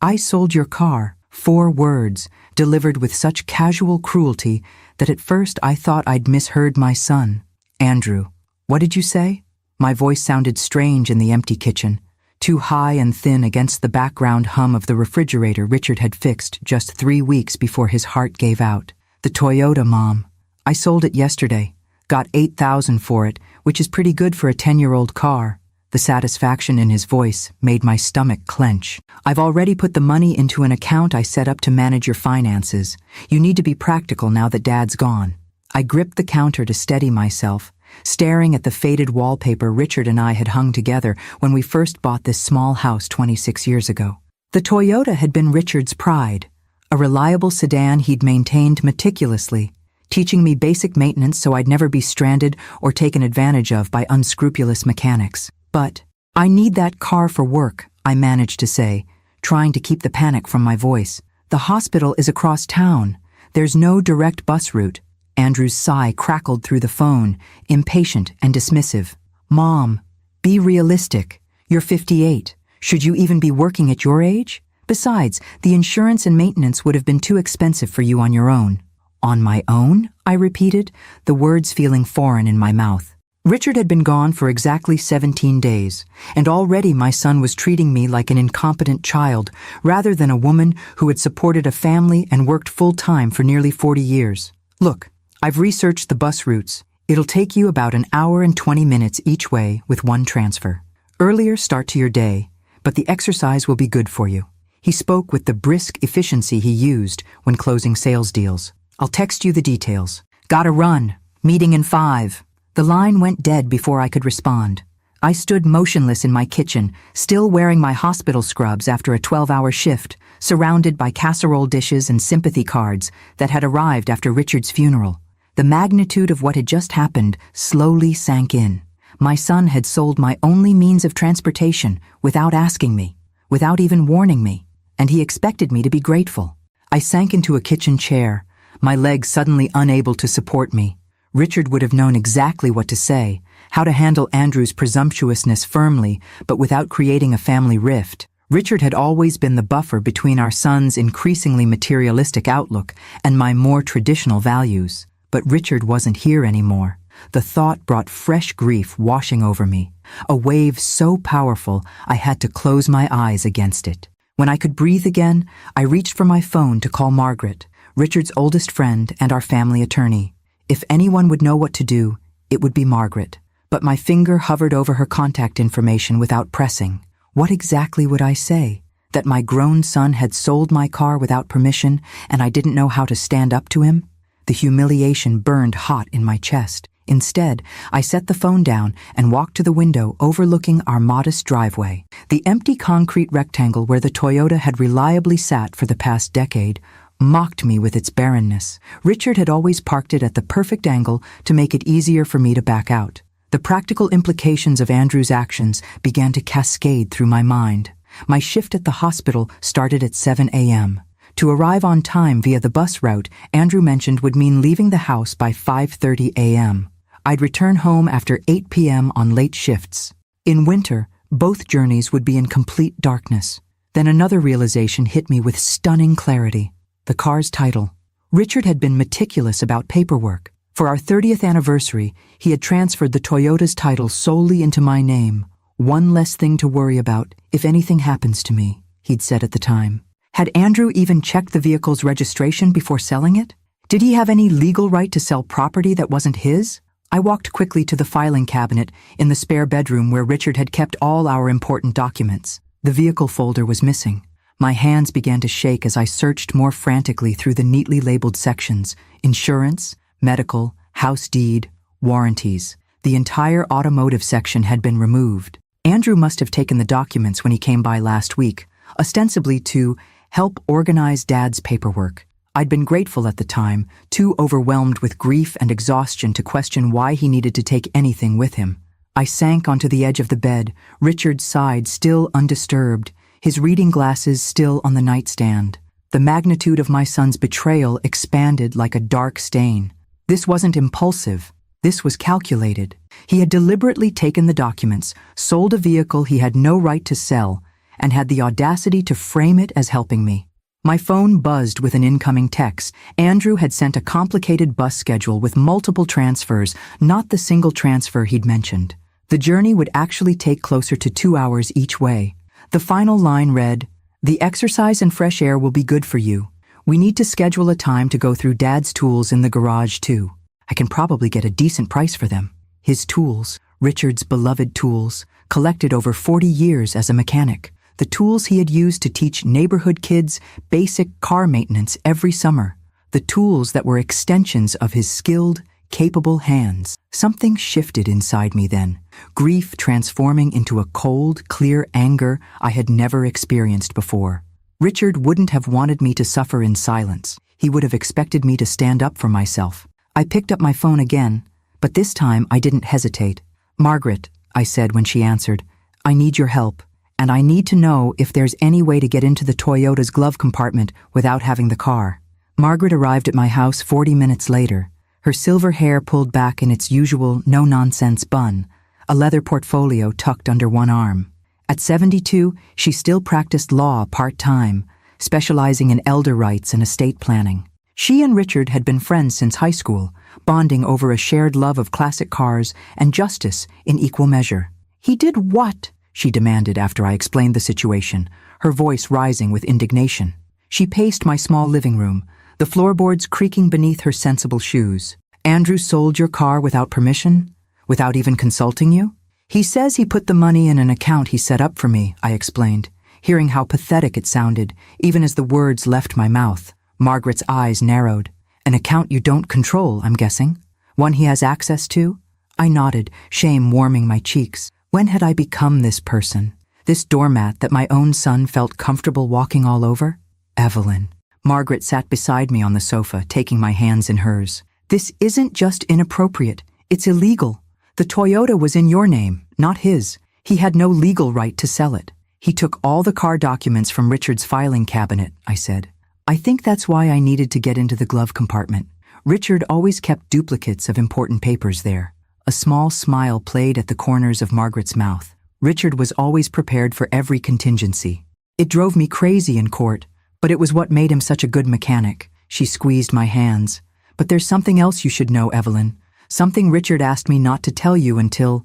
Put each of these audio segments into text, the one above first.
"I sold your car." 4 words, delivered with such casual cruelty that at first I thought I'd misheard my son. "Andrew, what did you say?" My voice sounded strange in the empty kitchen, too high and thin against the background hum of the refrigerator Richard had fixed just 3 weeks before his heart gave out. "The Toyota, Mom. I sold it yesterday. Got $8,000 for it, which is pretty good for a 10-year-old car." The satisfaction in his voice made my stomach clench. "I've already put the money into an account I set up to manage your finances. You need to be practical now that Dad's gone." I gripped the counter to steady myself, staring at the faded wallpaper Richard and I had hung together when we first bought this small house 26 years ago. The Toyota had been Richard's pride, a reliable sedan he'd maintained meticulously, teaching me basic maintenance so I'd never be stranded or taken advantage of by unscrupulous mechanics. "But I need that car for work," I managed to say, trying to keep the panic from my voice. "The hospital is across town. There's no direct bus route." Andrew's sigh crackled through the phone, impatient and dismissive. "Mom, be realistic. You're 58. Should you even be working at your age? Besides, the insurance and maintenance would have been too expensive for you on your own." "On my own?" I repeated, the words feeling foreign in my mouth. Richard had been gone for exactly 17 days, and already my son was treating me like an incompetent child rather than a woman who had supported a family and worked full-time for nearly 40 years. "Look, I've researched the bus routes. It'll take you about an hour and 20 minutes each way with one transfer. Earlier start to your day, but the exercise will be good for you." He spoke with the brisk efficiency he used when closing sales deals. "I'll text you the details." "Gotta run. Meeting in 5. The line went dead before I could respond. I stood motionless in my kitchen, still wearing my hospital scrubs after a 12-hour shift, surrounded by casserole dishes and sympathy cards that had arrived after Richard's funeral. The magnitude of what had just happened slowly sank in. My son had sold my only means of transportation without asking me, without even warning me, and he expected me to be grateful. I sank into a kitchen chair, my legs suddenly unable to support me. Richard would have known exactly what to say, how to handle Andrew's presumptuousness firmly, but without creating a family rift. Richard had always been the buffer between our son's increasingly materialistic outlook and my more traditional values. But Richard wasn't here anymore. The thought brought fresh grief washing over me, a wave so powerful I had to close my eyes against it. When I could breathe again, I reached for my phone to call Margaret, Richard's oldest friend and our family attorney. If anyone would know what to do, it would be Margaret. But my finger hovered over her contact information without pressing. What exactly would I say? That my grown son had sold my car without permission and I didn't know how to stand up to him? The humiliation burned hot in my chest. Instead, I set the phone down and walked to the window overlooking our modest driveway. The empty concrete rectangle where the Toyota had reliably sat for the past decade mocked me with its barrenness. Richard had always parked it at the perfect angle to make it easier for me to back out. The practical implications of Andrew's actions began to cascade through my mind. My shift at the hospital started at 7 a.m. To arrive on time via the bus route Andrew mentioned would mean leaving the house by 5:30 a.m. I'd return home after 8 p.m. on late shifts. In winter, both journeys would be in complete darkness. Then another realization hit me with stunning clarity. The car's title. Richard had been meticulous about paperwork. For our 30th anniversary, he had transferred the Toyota's title solely into my name. "One less thing to worry about if anything happens to me," he'd said at the time. Had Andrew even checked the vehicle's registration before selling it? Did he have any legal right to sell property that wasn't his? I walked quickly to the filing cabinet in the spare bedroom where Richard had kept all our important documents. The vehicle folder was missing. My hands began to shake as I searched more frantically through the neatly labeled sections: insurance, medical, house deed, warranties. The entire automotive section had been removed. Andrew must have taken the documents when he came by last week, ostensibly to help organize Dad's paperwork. I'd been grateful at the time, too overwhelmed with grief and exhaustion to question why he needed to take anything with him. I sank onto the edge of the bed, Richard's side still undisturbed, his reading glasses still on the nightstand. The magnitude of my son's betrayal expanded like a dark stain. This wasn't impulsive. This was calculated. He had deliberately taken the documents, sold a vehicle he had no right to sell, and had the audacity to frame it as helping me. My phone buzzed with an incoming text. Andrew had sent a complicated bus schedule with multiple transfers, not the single transfer he'd mentioned. The journey would actually take closer to 2 hours each way. The final line read, "The exercise and fresh air will be good for you. We need to schedule a time to go through Dad's tools in the garage too. I can probably get a decent price for them." His tools, Richard's beloved tools, collected over 40 years as a mechanic. The tools he had used to teach neighborhood kids basic car maintenance every summer. The tools that were extensions of his skilled, capable hands. Something shifted inside me then, grief transforming into a cold, clear anger I had never experienced before. Richard wouldn't have wanted me to suffer in silence. He would have expected me to stand up for myself. I picked up my phone again, but this time I didn't hesitate. "Margaret," I said when she answered, "I need your help, and I need to know if there's any way to get into the Toyota's glove compartment without having the car." Margaret arrived at my house 40 minutes later, her silver hair pulled back in its usual no-nonsense bun, a leather portfolio tucked under one arm. At 72, she still practiced law part-time, specializing in elder rights and estate planning. She and Richard had been friends since high school, bonding over a shared love of classic cars and justice in equal measure. "He did what?" she demanded after I explained the situation, her voice rising with indignation. She paced my small living room, the floorboards creaking beneath her sensible shoes. "Andrew sold your car without permission? Without even consulting you?" "He says he put the money in an account he set up for me," I explained, hearing how pathetic it sounded, even as the words left my mouth. Margaret's eyes narrowed. "An account you don't control, I'm guessing? One he has access to?" I nodded, shame warming my cheeks. When had I become this person? This doormat that my own son felt comfortable walking all over? Evelyn. Margaret sat beside me on the sofa, taking my hands in hers. "This isn't just inappropriate, it's illegal. The Toyota was in your name, not his. He had no legal right to sell it. He took all the car documents from Richard's filing cabinet," I said. "I think that's why I needed to get into the glove compartment. Richard always kept duplicates of important papers there." A small smile played at the corners of Margaret's mouth. Richard was always prepared for every contingency. "It drove me crazy in court, but it was what made him such a good mechanic." She squeezed my hands. "But there's something else you should know, Evelyn. Something Richard asked me not to tell you until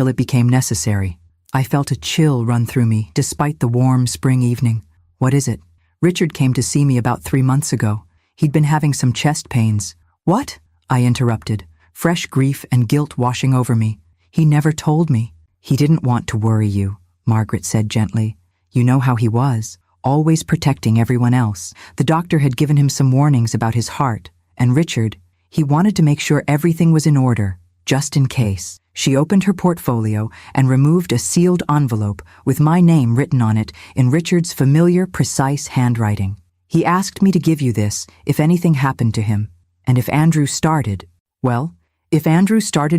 it became necessary." I felt a chill run through me, despite the warm spring evening. "What is it?" "Richard came to see me about 3 months ago. He'd been having some chest pains." "What?" I interrupted, fresh grief and guilt washing over me. "He never told me." "He didn't want to worry you," Margaret said gently. "You know how he was, always protecting everyone else. The doctor had given him some warnings about his heart, and Richard, he wanted to make sure everything was in order, just in case." She opened her portfolio and removed a sealed envelope with my name written on it in Richard's familiar, precise handwriting. "He asked me to give you this if anything happened to him, and if Andrew started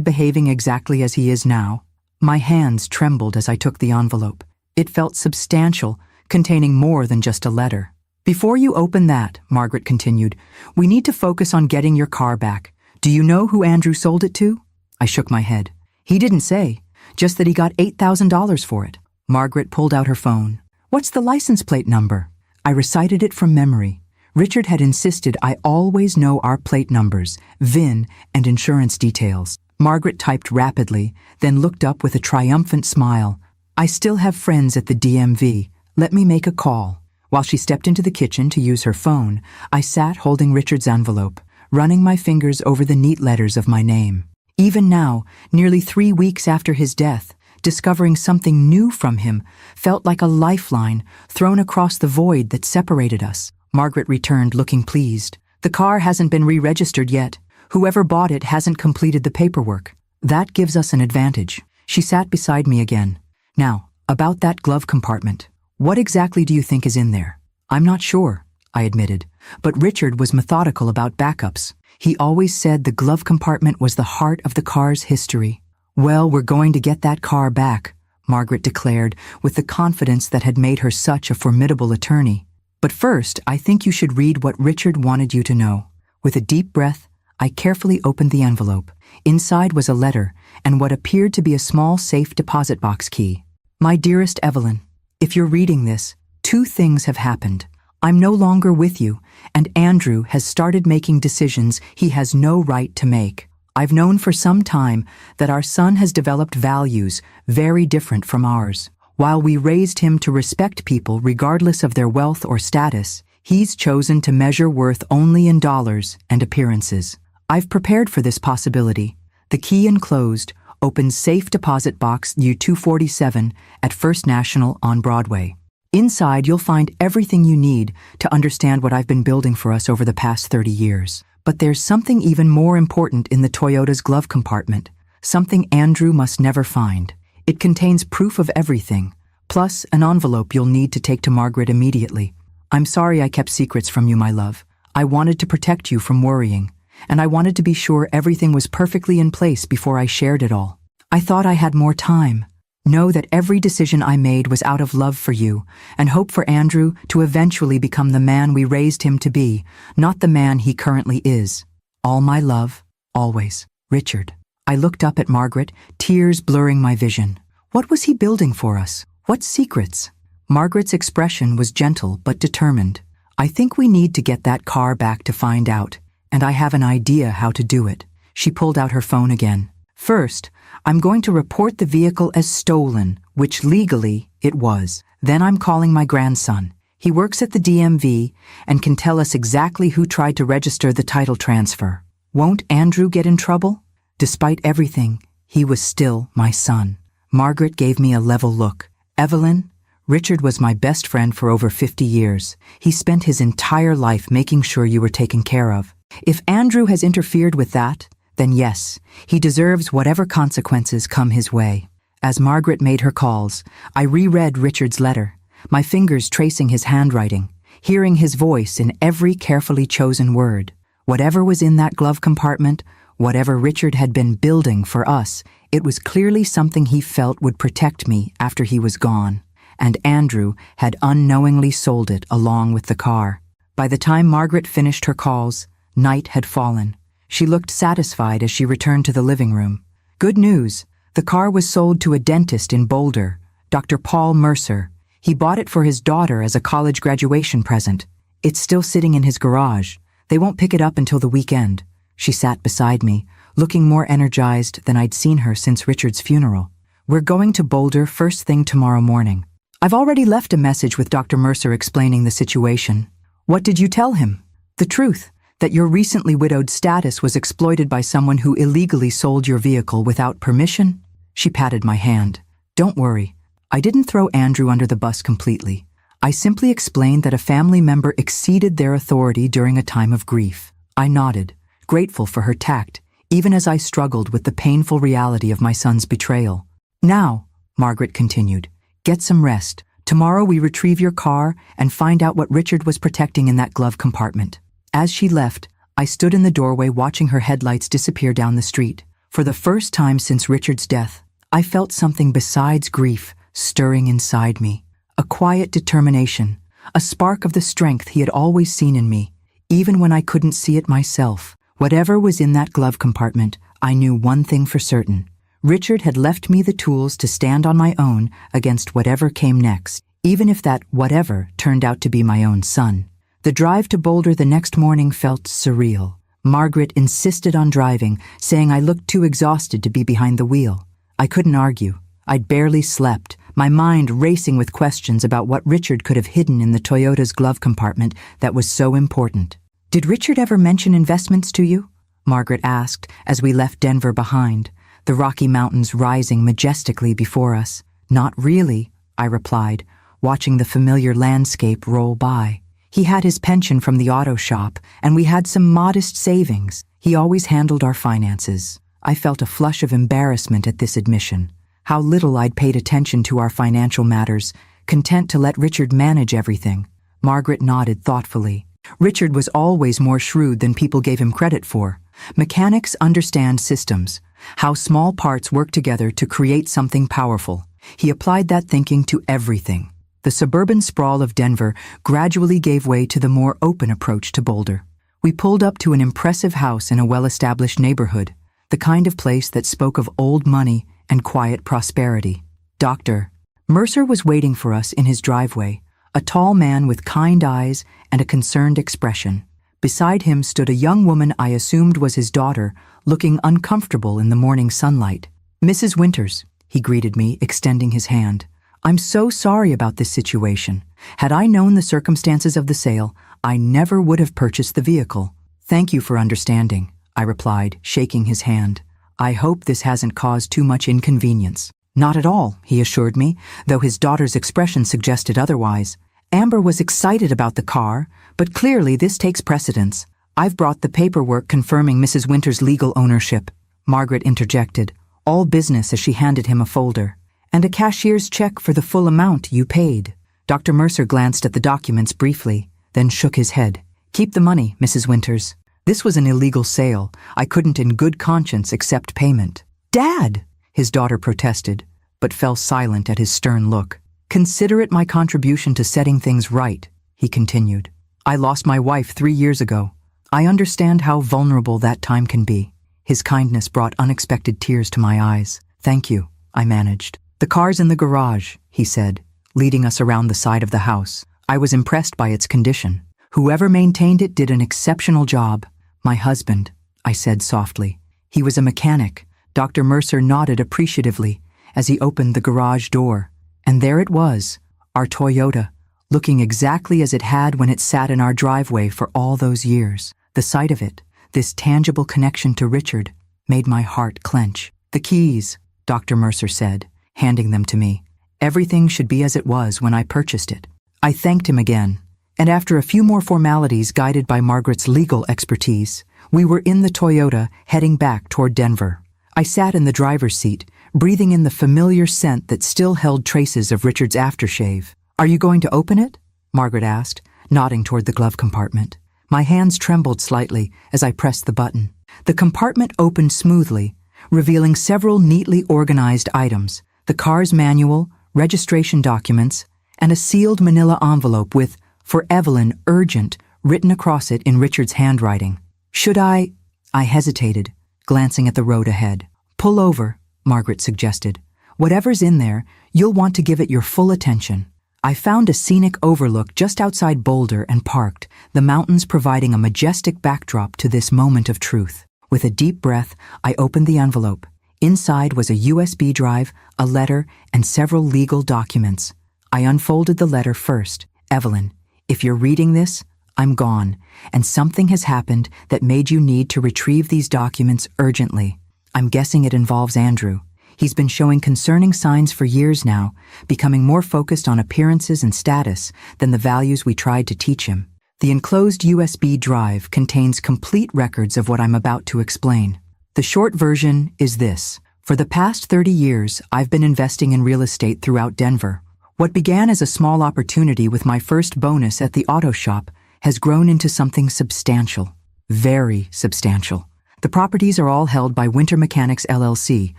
behaving exactly as he is now." My hands trembled as I took the envelope. It felt substantial, containing more than just a letter. "Before you open that," Margaret continued, "we need to focus on getting your car back. Do you know who Andrew sold it to?" I shook my head. "He didn't say, just that he got $8,000 for it." Margaret pulled out her phone. "What's the license plate number?" I recited it from memory. Richard had insisted I always know our plate numbers, VIN, and insurance details. Margaret typed rapidly, then looked up with a triumphant smile. "I still have friends at the DMV. Let me make a call." While she stepped into the kitchen to use her phone, I sat holding Richard's envelope, running my fingers over the neat letters of my name. Even now, nearly 3 weeks after his death, discovering something new from him felt like a lifeline thrown across the void that separated us. Margaret returned, looking pleased. "The car hasn't been re-registered yet. Whoever bought it hasn't completed the paperwork. That gives us an advantage." She sat beside me again. "Now, about that glove compartment. What exactly do you think is in there?" "I'm not sure," I admitted, but Richard was methodical about backups. He always said the glove compartment was the heart of the car's history. "Well, we're going to get that car back," Margaret declared with the confidence that had made her such a formidable attorney. "But first, I think you should read what Richard wanted you to know." With a deep breath, I carefully opened the envelope. Inside was a letter and what appeared to be a small safe deposit box key. "My dearest Evelyn, If you're reading this, two things have happened. I'm no longer with you, and Andrew has started making decisions he has no right to make. I've known for some time that our son has developed values very different from ours. While we raised him to respect people regardless of their wealth or status, he's chosen to measure worth only in dollars and appearances. I've prepared for this possibility. The key enclosed opens safe deposit box U247 at First National on Broadway. Inside, you'll find everything you need to understand what I've been building for us over the past 30 years. But there's something even more important in the Toyota's glove compartment, something Andrew must never find. It contains proof of everything, plus an envelope you'll need to take to Margaret immediately. I'm sorry I kept secrets from you, my love. I wanted to protect you from worrying, and I wanted to be sure everything was perfectly in place before I shared it all. I thought I had more time. Know that every decision I made was out of love for you, and hope for Andrew to eventually become the man we raised him to be, not the man he currently is. All my love, always, Richard. I looked up at Margaret, tears blurring my vision. What was he building for us? What secrets? Margaret's expression was gentle but determined. I think we need to get that car back to find out, and I have an idea how to do it. She pulled out her phone again. First, I'm going to report the vehicle as stolen, which legally it was. Then I'm calling my grandson. He works at the DMV and can tell us exactly who tried to register the title transfer. Won't Andrew get in trouble? Despite everything, he was still my son. Margaret gave me a level look. Evelyn, Richard was my best friend for over 50 years. He spent his entire life making sure you were taken care of. If Andrew has interfered with that, then yes, he deserves whatever consequences come his way. As Margaret made her calls, I reread Richard's letter, my fingers tracing his handwriting, hearing his voice in every carefully chosen word. Whatever was in that glove compartment, whatever Richard had been building for us, it was clearly something he felt would protect me after he was gone, and Andrew had unknowingly sold it along with the car. By the time Margaret finished her calls, night had fallen. She looked satisfied as she returned to the living room. Good news, the car was sold to a dentist in Boulder, Dr. Paul Mercer. He bought it for his daughter as a college graduation present. It's still sitting in his garage. They won't pick it up until the weekend. She sat beside me, looking more energized than I'd seen her since Richard's funeral. We're going to Boulder first thing tomorrow morning. I've already left a message with Dr. Mercer explaining the situation. What did you tell him? The truth, that your recently widowed status was exploited by someone who illegally sold your vehicle without permission? She patted my hand. Don't worry. I didn't throw Andrew under the bus completely. I simply explained that a family member exceeded their authority during a time of grief. I nodded, grateful for her tact, even as I struggled with the painful reality of my son's betrayal. Now, Margaret continued, get some rest. Tomorrow we retrieve your car and find out what Richard was protecting in that glove compartment. As she left, I stood in the doorway watching her headlights disappear down the street. For the first time since Richard's death, I felt something besides grief stirring inside me. A quiet determination, a spark of the strength he had always seen in me, even when I couldn't see it myself. Whatever was in that glove compartment, I knew one thing for certain. Richard had left me the tools to stand on my own against whatever came next, even if that whatever turned out to be my own son. The drive to Boulder the next morning felt surreal. Margaret insisted on driving, saying I looked too exhausted to be behind the wheel. I couldn't argue. I'd barely slept, my mind racing with questions about what Richard could have hidden in the Toyota's glove compartment that was so important. Did Richard ever mention investments to you? Margaret asked as we left Denver behind, the Rocky Mountains rising majestically before us. Not really, I replied, watching the familiar landscape roll by. He had his pension from the auto shop, and we had some modest savings. He always handled our finances. I felt a flush of embarrassment at this admission. How little I'd paid attention to our financial matters, content to let Richard manage everything. Margaret nodded thoughtfully. Richard was always more shrewd than people gave him credit for. Mechanics understand systems, how small parts work together to create something powerful. He applied that thinking to everything. The suburban sprawl of Denver gradually gave way to the more open approach to Boulder. We pulled up to an impressive house in a well-established neighborhood, the kind of place that spoke of old money and quiet prosperity. Doctor, Mercer was waiting for us in his driveway, a tall man with kind eyes and a concerned expression. Beside him stood a young woman I assumed was his daughter, looking uncomfortable in the morning sunlight. "Mrs. Winters," he greeted me, extending his hand. "I'm so sorry about this situation. Had I known the circumstances of the sale, I never would have purchased the vehicle." "Thank you for understanding," I replied, shaking his hand. "I hope this hasn't caused too much inconvenience." "Not at all," he assured me, though his daughter's expression suggested otherwise. Amber was excited about the car, but clearly this takes precedence. "I've brought the paperwork confirming Mrs. Winters' legal ownership," Margaret interjected, all business as she handed him a folder. "And a cashier's check for the full amount you paid." Dr. Mercer glanced at the documents briefly, then shook his head. "Keep the money, Mrs. Winters. This was an illegal sale. I couldn't in good conscience accept payment." "Dad!" his daughter protested, but fell silent at his stern look. "Consider it my contribution to setting things right," he continued. "I lost my wife 3 years ago. I understand how vulnerable that time can be." His kindness brought unexpected tears to my eyes. "Thank you," I managed. "The car's in the garage," he said, leading us around the side of the house. I was impressed by its condition. "Whoever maintained it did an exceptional job." "My husband," I said softly. "He was a mechanic." Dr. Mercer nodded appreciatively as he opened the garage door. And there it was, our Toyota, looking exactly as it had when it sat in our driveway for all those years. The sight of it, this tangible connection to Richard, made my heart clench. "The keys," Dr. Mercer said, handing them to me. "Everything should be as it was when I purchased it." I thanked him again, and after a few more formalities guided by Margaret's legal expertise, we were in the Toyota heading back toward Denver. I sat in the driver's seat, breathing in the familiar scent that still held traces of Richard's aftershave. "Are you going to open it?" Margaret asked, nodding toward the glove compartment. My hands trembled slightly as I pressed the button. The compartment opened smoothly, revealing several neatly organized items: the car's manual, registration documents, and a sealed manila envelope with, "For Evelyn, urgent," written across it in Richard's handwriting. "Should I?" I hesitated, glancing at the road ahead. "Pull over," Margaret suggested. "Whatever's in there, you'll want to give it your full attention." I found a scenic overlook just outside Boulder and parked, the mountains providing a majestic backdrop to this moment of truth. With a deep breath, I opened the envelope. Inside was a USB drive, a letter, and several legal documents. I unfolded the letter first. "Evelyn, if you're reading this, I'm gone, and something has happened that made you need to retrieve these documents urgently. I'm guessing it involves Andrew. He's been showing concerning signs for years now, becoming more focused on appearances and status than the values we tried to teach him." The enclosed USB drive contains complete records of what I'm about to explain. The short version is this. For the past 30 years, I've been investing in real estate throughout Denver. What began as a small opportunity with my first bonus at the auto shop has grown into something substantial. Very substantial. The properties are all held by Winter Mechanics LLC,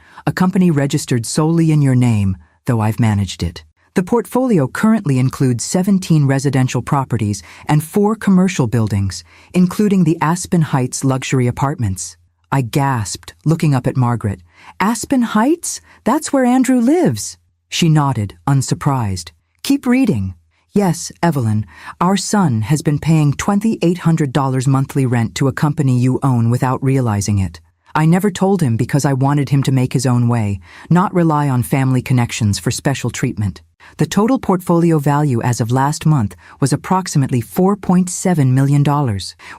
a company registered solely in your name, though I've managed it. The portfolio currently includes 17 residential properties and 4 commercial buildings, including the Aspen Heights luxury apartments. I gasped, looking up at Margaret. "Aspen Heights? That's where Andrew lives." She nodded, unsurprised. "Keep reading." "Yes, Evelyn, our son has been paying $2,800 monthly rent to a company you own without realizing it. I never told him because I wanted him to make his own way, not rely on family connections for special treatment. The total portfolio value as of last month was approximately $4.7 million,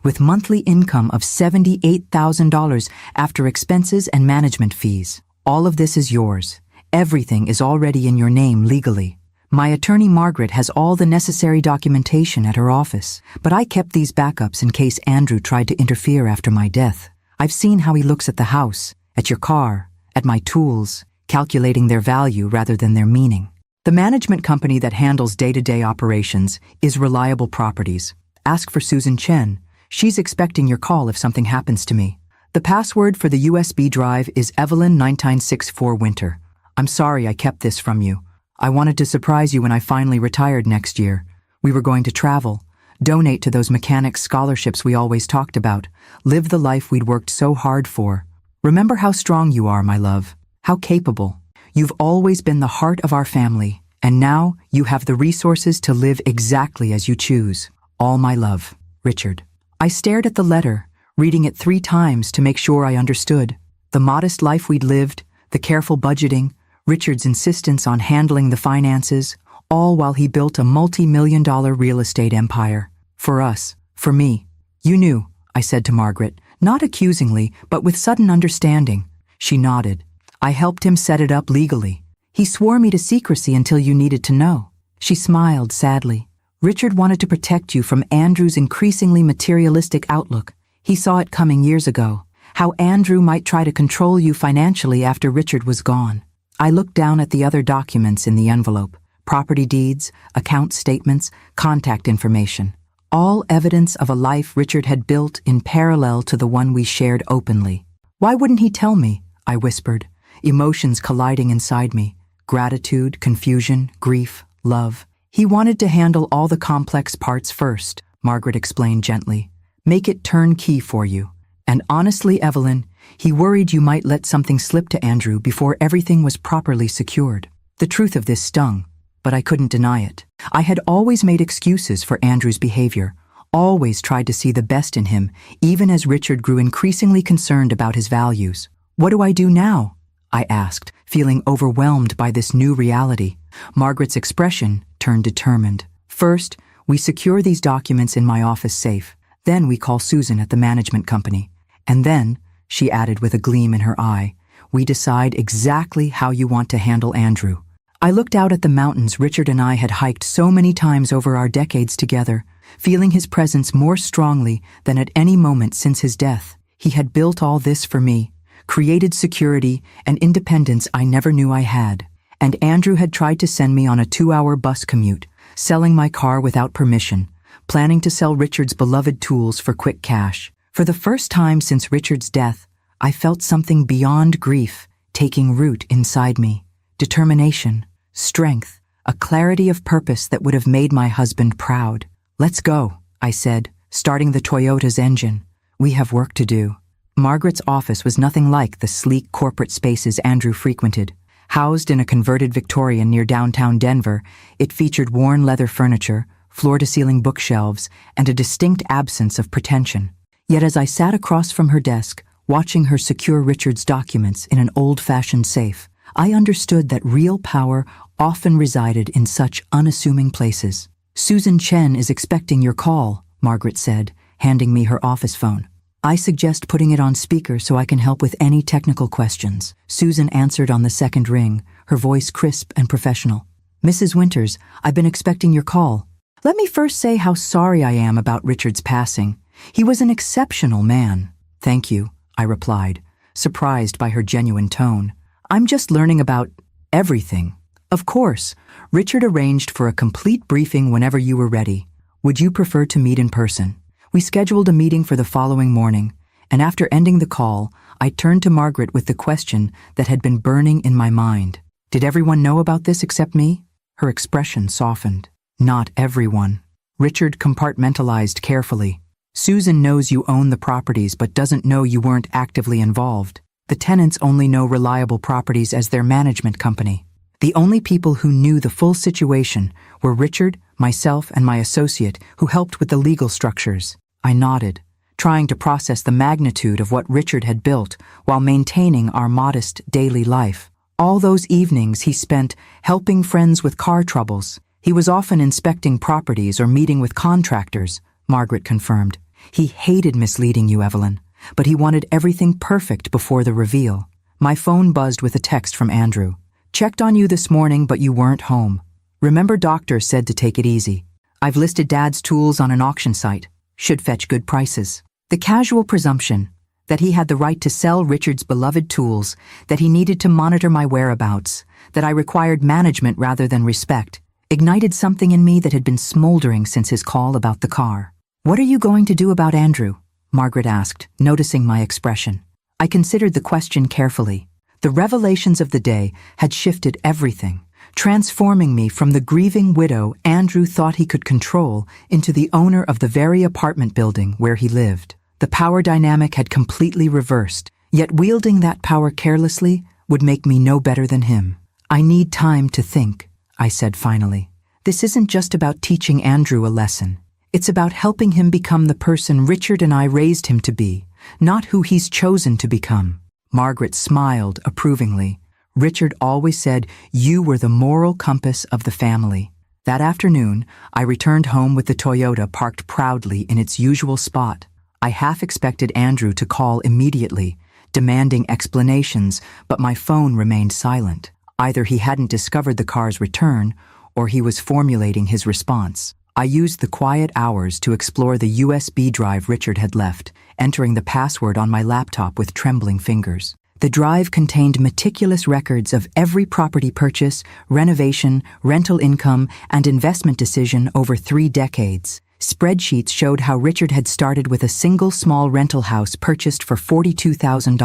with monthly income of $78,000 after expenses and management fees. All of this is yours. Everything is already in your name legally. My attorney Margaret has all the necessary documentation at her office, but I kept these backups in case Andrew tried to interfere after my death. I've seen how he looks at the house, at your car, at my tools, calculating their value rather than their meaning. The management company that handles day-to-day operations is Reliable Properties. Ask for Susan Chen. She's expecting your call if something happens to me. The password for the USB drive is Evelyn9964 Winter. I'm sorry I kept this from you. I wanted to surprise you when I finally retired next year. We were going to travel, donate to those mechanics scholarships we always talked about, live the life we'd worked so hard for. Remember how strong you are, my love, how capable. You've always been the heart of our family, And now you have the resources to live exactly as you choose. All my love, Richard. I stared at the letter, reading it 3 times to make sure I understood. The modest life we'd lived, the careful budgeting, Richard's insistence on handling the finances, all while he built a multi-million-dollar real estate empire. For us, for me. You knew, I said to Margaret, not accusingly, but with sudden understanding. She nodded. I helped him set it up legally. He swore me to secrecy until you needed to know. She smiled sadly. Richard wanted to protect you from Andrew's increasingly materialistic outlook. He saw it coming years ago, how Andrew might try to control you financially after Richard was gone. I looked down at the other documents in the envelope, property deeds, account statements, contact information. All evidence of a life Richard had built in parallel to the one we shared openly. Why wouldn't he tell me? I whispered, emotions colliding inside me. Gratitude, confusion, grief, love. He wanted to handle all the complex parts first, Margaret explained gently. Make it turnkey for you. And honestly, Evelyn, he worried you might let something slip to Andrew before everything was properly secured. The truth of this stung, but I couldn't deny it. I had always made excuses for Andrew's behavior, always tried to see the best in him, even as Richard grew increasingly concerned about his values. What do I do now? I asked, feeling overwhelmed by this new reality. Margaret's expression turned determined. First, we secure these documents in my office safe. Then we call Susan at the management company. And then, she added with a gleam in her eye, we decide exactly how you want to handle Andrew. I looked out at the mountains Richard and I had hiked so many times over our decades together, feeling his presence more strongly than at any moment since his death. He had built all this for me, created security and independence I never knew I had. And Andrew had tried to send me on a 2-hour bus commute, selling my car without permission, planning to sell Richard's beloved tools for quick cash. For the first time since Richard's death, I felt something beyond grief taking root inside me. Determination, strength, a clarity of purpose that would have made my husband proud. Let's go, I said, starting the Toyota's engine. We have work to do. Margaret's office was nothing like the sleek corporate spaces Andrew frequented. Housed in a converted Victorian near downtown Denver, it featured worn leather furniture, floor-to-ceiling bookshelves, and a distinct absence of pretension. Yet as I sat across from her desk, watching her secure Richard's documents in an old-fashioned safe, I understood that real power often resided in such unassuming places. Susan Chen is expecting your call, Margaret said, handing me her office phone. I suggest putting it on speaker so I can help with any technical questions. Susan answered on the second ring, her voice crisp and professional. Mrs. Winters, I've been expecting your call. Let me first say how sorry I am about Richard's passing. He was an exceptional man. Thank you, I replied, surprised by her genuine tone. I'm just learning about everything. Of course, Richard arranged for a complete briefing whenever you were ready. Would you prefer to meet in person? We scheduled a meeting for the following morning, and after ending the call, I turned to Margaret with the question that had been burning in my mind. Did everyone know about this except me? Her expression softened. Not everyone. Richard compartmentalized carefully. Susan knows you own the properties but doesn't know you weren't actively involved. The tenants only know Reliable Properties as their management company. The only people who knew the full situation were Richard, myself, and my associate who helped with the legal structures. I nodded, trying to process the magnitude of what Richard had built while maintaining our modest daily life. All those evenings he spent helping friends with car troubles. He was often inspecting properties or meeting with contractors, Margaret confirmed. He hated misleading you, Evelyn, but he wanted everything perfect before the reveal. My phone buzzed with a text from Andrew. Checked on you this morning, but you weren't home. Remember, doctor said to take it easy. I've listed Dad's tools on an auction site. Should fetch good prices. The casual presumption that he had the right to sell Richard's beloved tools, that he needed to monitor my whereabouts, that I required management rather than respect, ignited something in me that had been smoldering since his call about the car. What are you going to do about Andrew? Margaret asked, noticing my expression. I considered the question carefully. The revelations of the day had shifted everything, transforming me from the grieving widow Andrew thought he could control into the owner of the very apartment building where he lived. The power dynamic had completely reversed, yet wielding that power carelessly would make me no better than him. I need time to think, I said finally. This isn't just about teaching Andrew a lesson. It's about helping him become the person Richard and I raised him to be, not who he's chosen to become. Margaret smiled approvingly. Richard always said you were the moral compass of the family. That afternoon, I returned home with the Toyota parked proudly in its usual spot. I half expected Andrew to call immediately, demanding explanations, but my phone remained silent. Either he hadn't discovered the car's return, or he was formulating his response. I used the quiet hours to explore the USB drive Richard had left, entering the password on my laptop with trembling fingers. The drive contained meticulous records of every property purchase, renovation, rental income, and investment decision over 3 decades. Spreadsheets showed how Richard had started with a single small rental house purchased for $42,000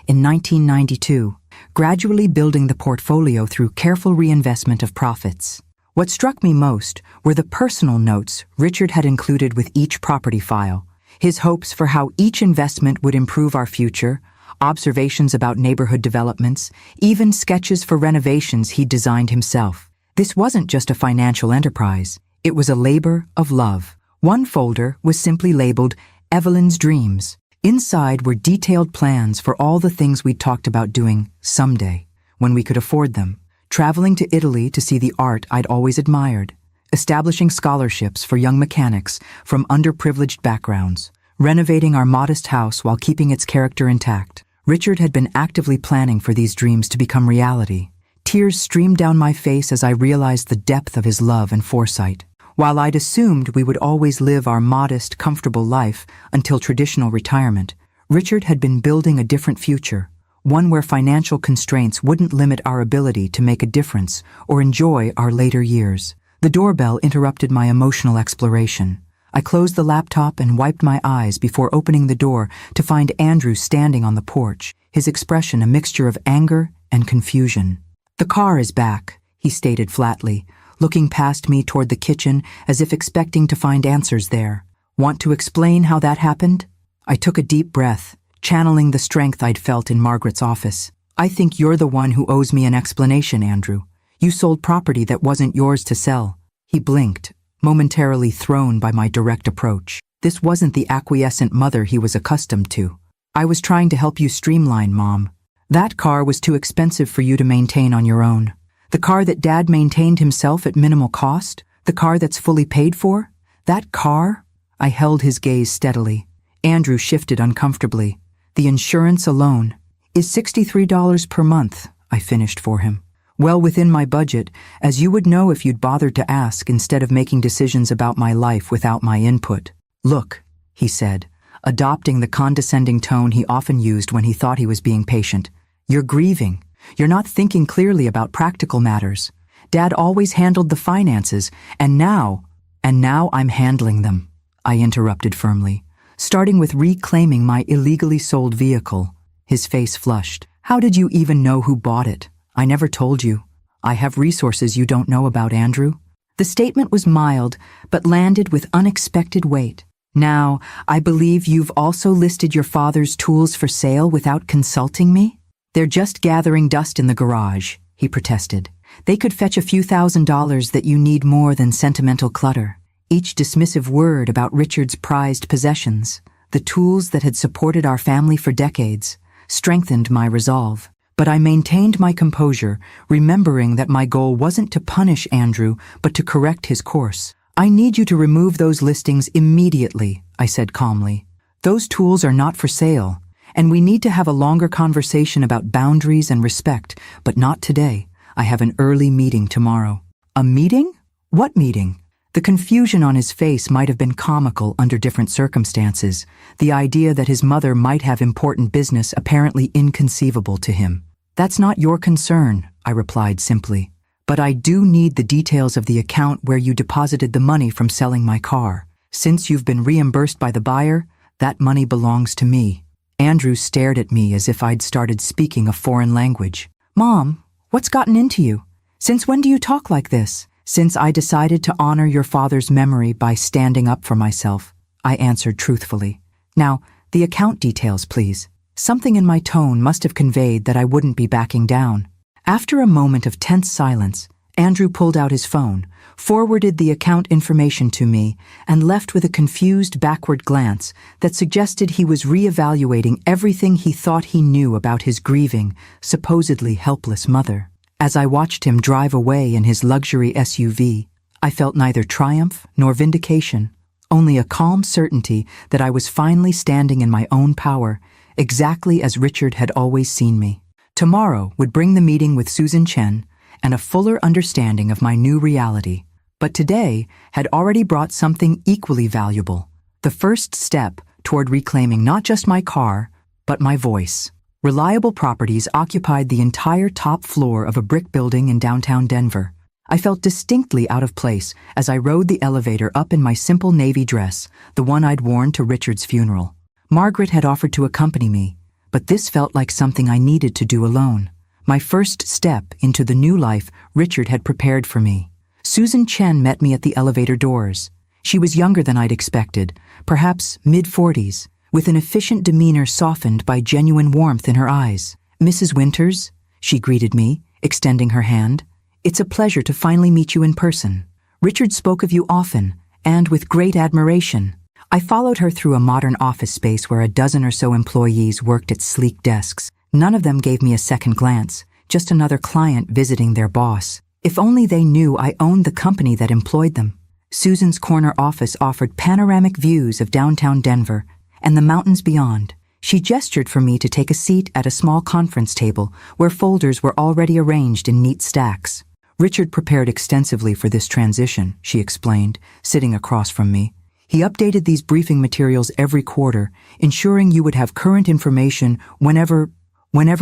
in 1992, gradually building the portfolio through careful reinvestment of profits. What struck me most were the personal notes Richard had included with each property file, his hopes for how each investment would improve our future, observations about neighborhood developments, even sketches for renovations he'd designed himself. This wasn't just a financial enterprise. It was a labor of love. One folder was simply labeled Evelyn's Dreams. Inside were detailed plans for all the things we'd talked about doing someday, when we could afford them. Traveling to Italy to see the art I'd always admired, establishing scholarships for young mechanics from underprivileged backgrounds, renovating our modest house while keeping its character intact. Richard had been actively planning for these dreams to become reality. Tears streamed down my face as I realized the depth of his love and foresight. While I'd assumed we would always live our modest, comfortable life until traditional retirement, Richard had been building a different future, one where financial constraints wouldn't limit our ability to make a difference or enjoy our later years. The doorbell interrupted my emotional exploration. I closed the laptop and wiped my eyes before opening the door to find Andrew standing on the porch, his expression a mixture of anger and confusion. "The car is back," he stated flatly, looking past me toward the kitchen as if expecting to find answers there. "Want to explain how that happened?" I took a deep breath, channeling the strength I'd felt in Margaret's office. "I think you're the one who owes me an explanation, Andrew. You sold property that wasn't yours to sell." He blinked, momentarily thrown by my direct approach. This wasn't the acquiescent mother he was accustomed to. "I was trying to help you streamline, Mom. That car was too expensive for you to maintain on your own. The car that Dad maintained himself at minimal cost? The car that's fully paid for? That car?" I held his gaze steadily. Andrew shifted uncomfortably. "The insurance alone is $63 per month," I finished for him. "Well within my budget, as you would know if you'd bothered to ask instead of making decisions about my life without my input." "Look," he said, adopting the condescending tone he often used when he thought he was being patient. "You're grieving. You're not thinking clearly about practical matters. Dad always handled the finances, and now I'm handling them," I interrupted firmly, starting with reclaiming my illegally sold vehicle. His face flushed. "How did you even know who bought it? I never told you. I have resources you don't know about, Andrew." The statement was mild, but landed with unexpected weight. "Now, I believe you've also listed your father's tools for sale without consulting me?" "They're just gathering dust in the garage," he protested. "They could fetch a few $1,000s that you need more than sentimental clutter." Each dismissive word about Richard's prized possessions, the tools that had supported our family for decades, strengthened my resolve. But I maintained my composure, remembering that my goal wasn't to punish Andrew, but to correct his course. "I need you to remove those listings immediately," I said calmly. "Those tools are not for sale, and we need to have a longer conversation about boundaries and respect, but not today. I have an early meeting tomorrow." "A meeting? What meeting?" The confusion on his face might have been comical under different circumstances, the idea that his mother might have important business apparently inconceivable to him. "That's not your concern," I replied simply. "But I do need the details of the account where you deposited the money from selling my car. Since you've been reimbursed by the buyer, that money belongs to me." Andrew stared at me as if I'd started speaking a foreign language. "Mom, what's gotten into you? Since when do you talk like this?" "Since I decided to honor your father's memory by standing up for myself," I answered truthfully. "Now, the account details, please." Something in my tone must have conveyed that I wouldn't be backing down. After a moment of tense silence, Andrew pulled out his phone, forwarded the account information to me, and left with a confused backward glance that suggested he was reevaluating everything he thought he knew about his grieving, supposedly helpless mother. As I watched him drive away in his luxury SUV, I felt neither triumph nor vindication, only a calm certainty that I was finally standing in my own power, exactly as Richard had always seen me. Tomorrow would bring the meeting with Susan Chen and a fuller understanding of my new reality. But today had already brought something equally valuable, the first step toward reclaiming not just my car, but my voice. Reliable Properties occupied the entire top floor of a brick building in downtown Denver. I felt distinctly out of place as I rode the elevator up in my simple navy dress, the one I'd worn to Richard's funeral. Margaret had offered to accompany me, but this felt like something I needed to do alone. My first step into the new life Richard had prepared for me. Susan Chen met me at the elevator doors. She was younger than I'd expected, perhaps mid-40s, with an efficient demeanor softened by genuine warmth in her eyes. "Mrs. Winters," she greeted me, extending her hand. "It's a pleasure to finally meet you in person. Richard spoke of you often, and with great admiration." I followed her through a modern office space where a dozen or so employees worked at sleek desks. None of them gave me a second glance, just another client visiting their boss. If only they knew I owned the company that employed them. Susan's corner office offered panoramic views of downtown Denver and the mountains beyond. She gestured for me to take a seat at a small conference table where folders were already arranged in neat stacks. "Richard prepared extensively for this transition," she explained, sitting across from me. "He updated these briefing materials every quarter, ensuring you would have current information whenever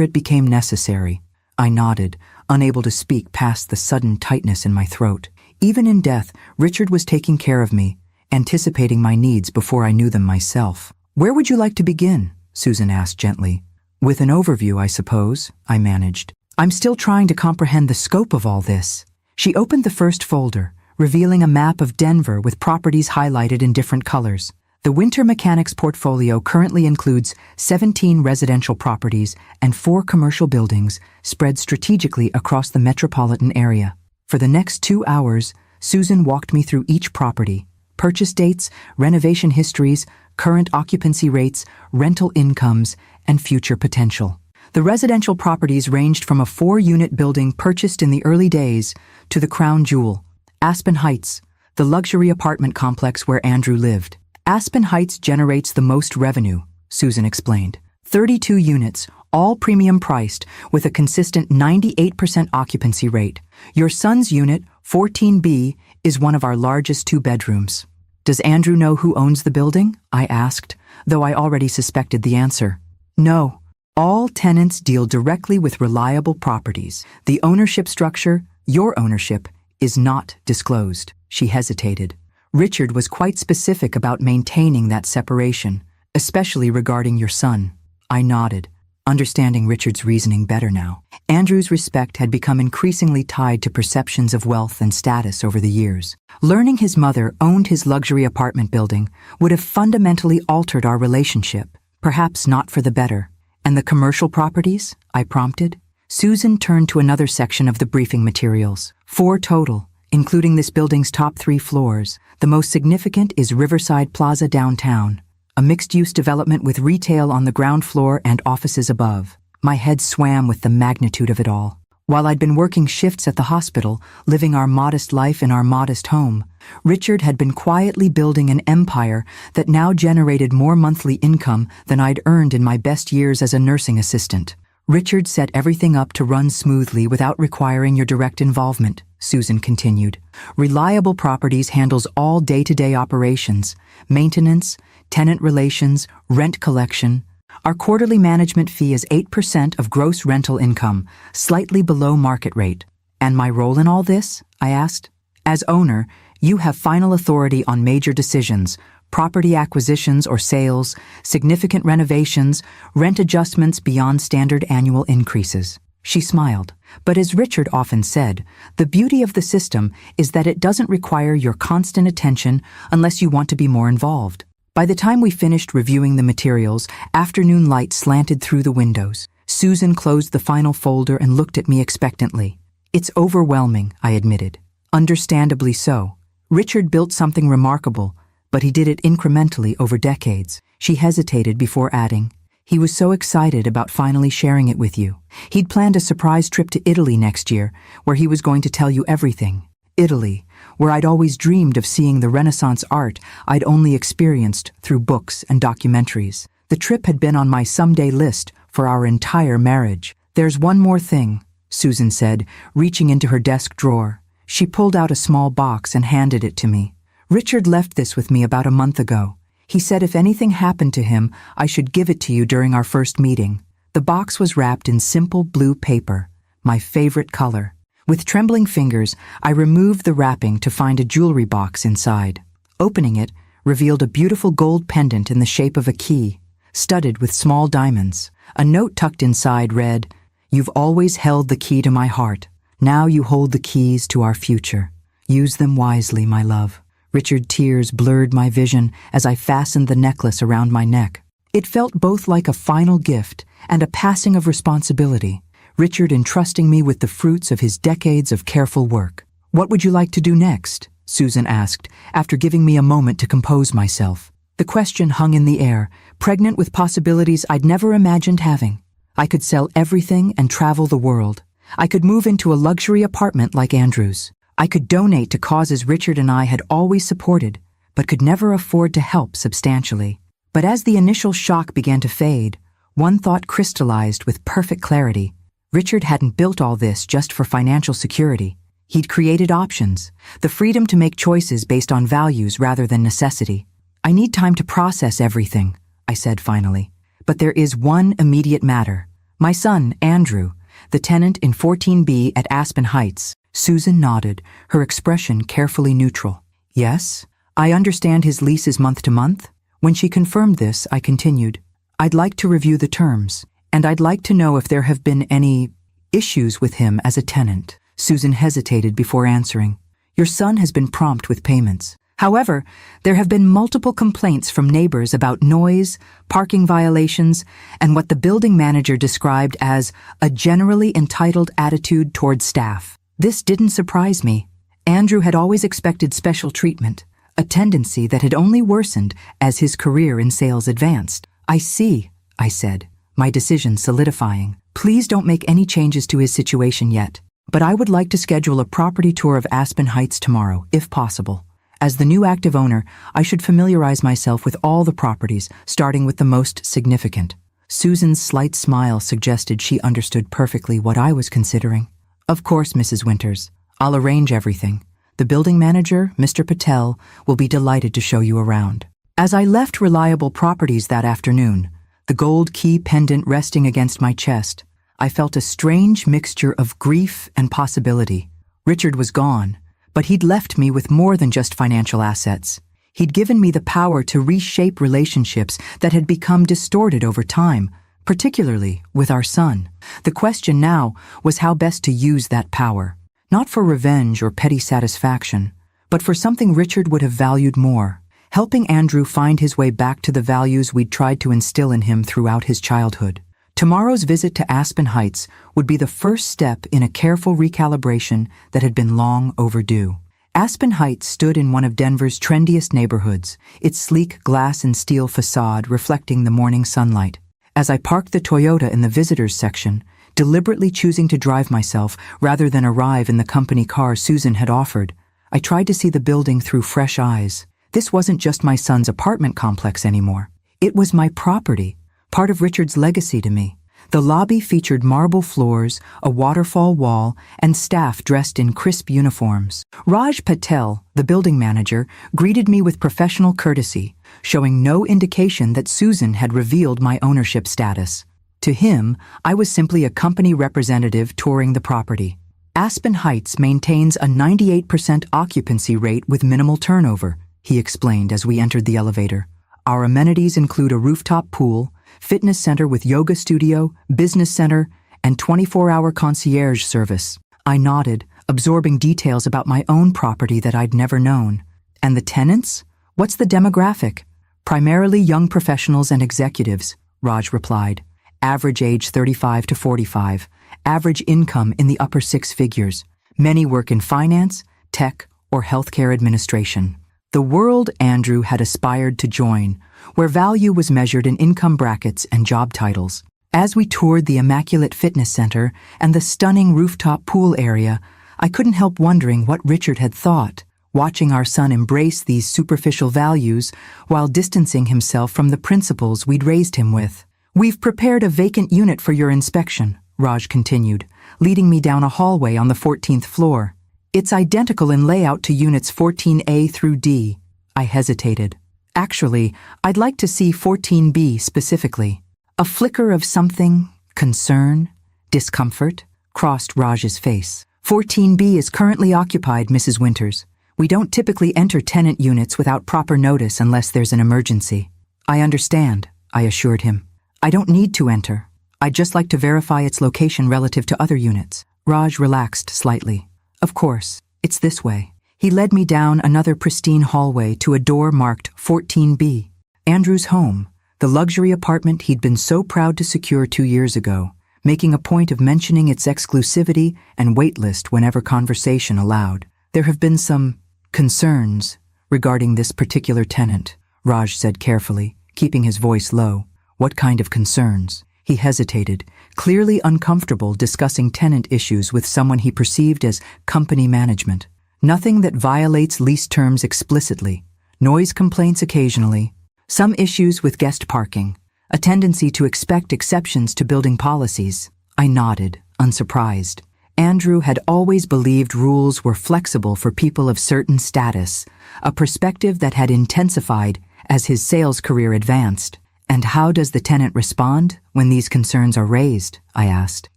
it became necessary." I nodded, unable to speak past the sudden tightness in my throat. Even in death, Richard was taking care of me, anticipating my needs before I knew them myself. "Where would you like to begin?" Susan asked gently. "With an overview, I suppose," I managed. "I'm still trying to comprehend the scope of all this." She opened the first folder, revealing a map of Denver with properties highlighted in different colors. The Winter Mechanics portfolio currently includes 17 residential properties and 4 commercial buildings spread strategically across the metropolitan area. For the next 2 hours, Susan walked me through each property: purchase dates, renovation histories, current occupancy rates, rental incomes, and future potential. The residential properties ranged from a 4-unit building purchased in the early days to the crown jewel, Aspen Heights, the luxury apartment complex where Andrew lived. Aspen Heights generates the most revenue, Susan explained. 32 units, all premium priced, with a consistent 98% occupancy rate. Your son's unit, 14B, is one of our largest 2-bedrooms. "Does Andrew know who owns the building?" I asked, though I already suspected the answer. "No. All tenants deal directly with Reliable Properties. The ownership structure, your ownership, is not disclosed." She hesitated. "Richard was quite specific about maintaining that separation, especially regarding your son." I nodded, understanding Richard's reasoning better now. Andrew's respect had become increasingly tied to perceptions of wealth and status over the years. Learning his mother owned his luxury apartment building would have fundamentally altered our relationship, perhaps not for the better. "And the commercial properties?" I prompted. Susan turned to another section of the briefing materials. 4 total, including this building's top 3 floors. The most significant is Riverside Plaza downtown, a mixed-use development with retail on the ground floor and offices above. My head swam with the magnitude of it all. While I'd been working shifts at the hospital, living our modest life in our modest home, Richard had been quietly building an empire that now generated more monthly income than I'd earned in my best years as a nursing assistant. "Richard set everything up to run smoothly without requiring your direct involvement," Susan continued. "Reliable Properties handles all day-to-day operations, maintenance, tenant relations, rent collection. Our quarterly management fee is 8% of gross rental income, slightly below market rate." "And my role in all this?" I asked. "As owner, you have final authority on major decisions, property acquisitions or sales, significant renovations, rent adjustments beyond standard annual increases." She smiled. "But as Richard often said, the beauty of the system is that it doesn't require your constant attention unless you want to be more involved." By the time we finished reviewing the materials, afternoon light slanted through the windows. Susan closed the final folder and looked at me expectantly. It's overwhelming, I admitted. Understandably so. Richard built something remarkable, but he did it incrementally over decades. She hesitated before adding, he was so excited about finally sharing it with you. He'd planned a surprise trip to Italy next year, where he was going to tell you everything. Italy, where I'd always dreamed of seeing the Renaissance art I'd only experienced through books and documentaries. The trip had been on my someday list for our entire marriage. There's one more thing, Susan said, reaching into her desk drawer. She pulled out a small box and handed it to me. Richard left this with me about a month ago. He said if anything happened to him, I should give it to you during our first meeting. The box was wrapped in simple blue paper, my favorite color. With trembling fingers, I removed the wrapping to find a jewelry box inside. Opening it revealed a beautiful gold pendant in the shape of a key, studded with small diamonds. A note tucked inside read, "You've always held the key to my heart. Now you hold the keys to our future. Use them wisely, my love." Richard's tears blurred my vision as I fastened the necklace around my neck. It felt both like a final gift and a passing of responsibility, Richard entrusting me with the fruits of his decades of careful work. "What would you like to do next?" Susan asked, after giving me a moment to compose myself. The question hung in the air, pregnant with possibilities I'd never imagined having. I could sell everything and travel the world. I could move into a luxury apartment like Andrew's. I could donate to causes Richard and I had always supported, but could never afford to help substantially. But as the initial shock began to fade, one thought crystallized with perfect clarity. Richard hadn't built all this just for financial security. He'd created options, the freedom to make choices based on values rather than necessity. "I need time to process everything," I said finally. "But there is one immediate matter. My son, Andrew, the tenant in 14B at Aspen Heights." Susan nodded, her expression carefully neutral. "Yes, I understand his lease is month to month." When she confirmed this, I continued, "I'd like to review the terms, and I'd like to know if there have been any issues with him as a tenant." Susan hesitated before answering. "Your son has been prompt with payments. However, there have been multiple complaints from neighbors about noise, parking violations, and what the building manager described as a generally entitled attitude toward staff. This didn't surprise me. Andrew had always expected special treatment, a tendency that had only worsened as his career in sales advanced. "I see," I said, my decision solidifying. "Please don't make any changes to his situation yet, but I would like to schedule a property tour of Aspen Heights tomorrow, if possible. As the new active owner, I should familiarize myself with all the properties, starting with the most significant." Susan's slight smile suggested she understood perfectly what I was considering. "Of course, Mrs. Winters. I'll arrange everything. The building manager, Mr. Patel, will be delighted to show you around." As I left Reliable Properties that afternoon, the gold key pendant resting against my chest, I felt a strange mixture of grief and possibility. Richard was gone, but he'd left me with more than just financial assets. He'd given me the power to reshape relationships that had become distorted over time, particularly with our son. The question now was how best to use that power, not for revenge or petty satisfaction, but for something Richard would have valued more, helping Andrew find his way back to the values we'd tried to instill in him throughout his childhood. Tomorrow's visit to Aspen Heights would be the first step in a careful recalibration that had been long overdue. Aspen Heights stood in one of Denver's trendiest neighborhoods, its sleek glass and steel facade reflecting the morning sunlight. As I parked the Toyota in the visitors section, deliberately choosing to drive myself rather than arrive in the company car Susan had offered, I tried to see the building through fresh eyes. This wasn't just my son's apartment complex anymore. It was my property, part of Richard's legacy to me. The lobby featured marble floors, a waterfall wall, and staff dressed in crisp uniforms. Raj Patel, the building manager, greeted me with professional courtesy, showing no indication that Susan had revealed my ownership status. To him, I was simply a company representative touring the property. Aspen Heights maintains a 98% occupancy rate with minimal turnover, he explained as we entered the elevator. Our amenities include a rooftop pool, fitness center with yoga studio, business center, and 24-hour concierge service. I nodded, absorbing details about my own property that I'd never known. "And the tenants? What's the demographic?" "Primarily young professionals and executives," Raj replied. average age 35 to 45, average income in the upper six figures. Many work in finance, tech, or healthcare administration. The world Andrew had aspired to join, where value was measured in income brackets and job titles. As we toured the immaculate fitness center and the stunning rooftop pool area, I couldn't help wondering what Richard had thought, watching our son embrace these superficial values while distancing himself from the principles we'd raised him with. "We've prepared a vacant unit for your inspection," Raj continued, leading me down a hallway on the 14th floor. "It's identical in layout to units 14A through D." I hesitated. "Actually, I'd like to see 14B specifically." A flicker of something, concern, discomfort, crossed Raj's face. 14B is currently occupied, Mrs. Winters. We don't typically enter tenant units without proper notice unless there's an emergency. "I understand," I assured him. "I don't need to enter. I'd just like to verify its location relative to other units." Raj relaxed slightly. "Of course, it's this way." He led me down another pristine hallway to a door marked 14B. Andrew's home, the luxury apartment he'd been so proud to secure 2 years ago, making a point of mentioning its exclusivity and waitlist whenever conversation allowed. "There have been some concerns regarding this particular tenant," Raj said carefully, keeping his voice low. "What kind of concerns?" He hesitated, clearly uncomfortable discussing tenant issues with someone he perceived as company management. "Nothing that violates lease terms explicitly. Noise complaints occasionally. Some issues with guest parking. A tendency to expect exceptions to building policies." I nodded, unsurprised. Andrew had always believed rules were flexible for people of certain status, a perspective that had intensified as his sales career advanced. "And how does the tenant respond when these concerns are raised?" I asked.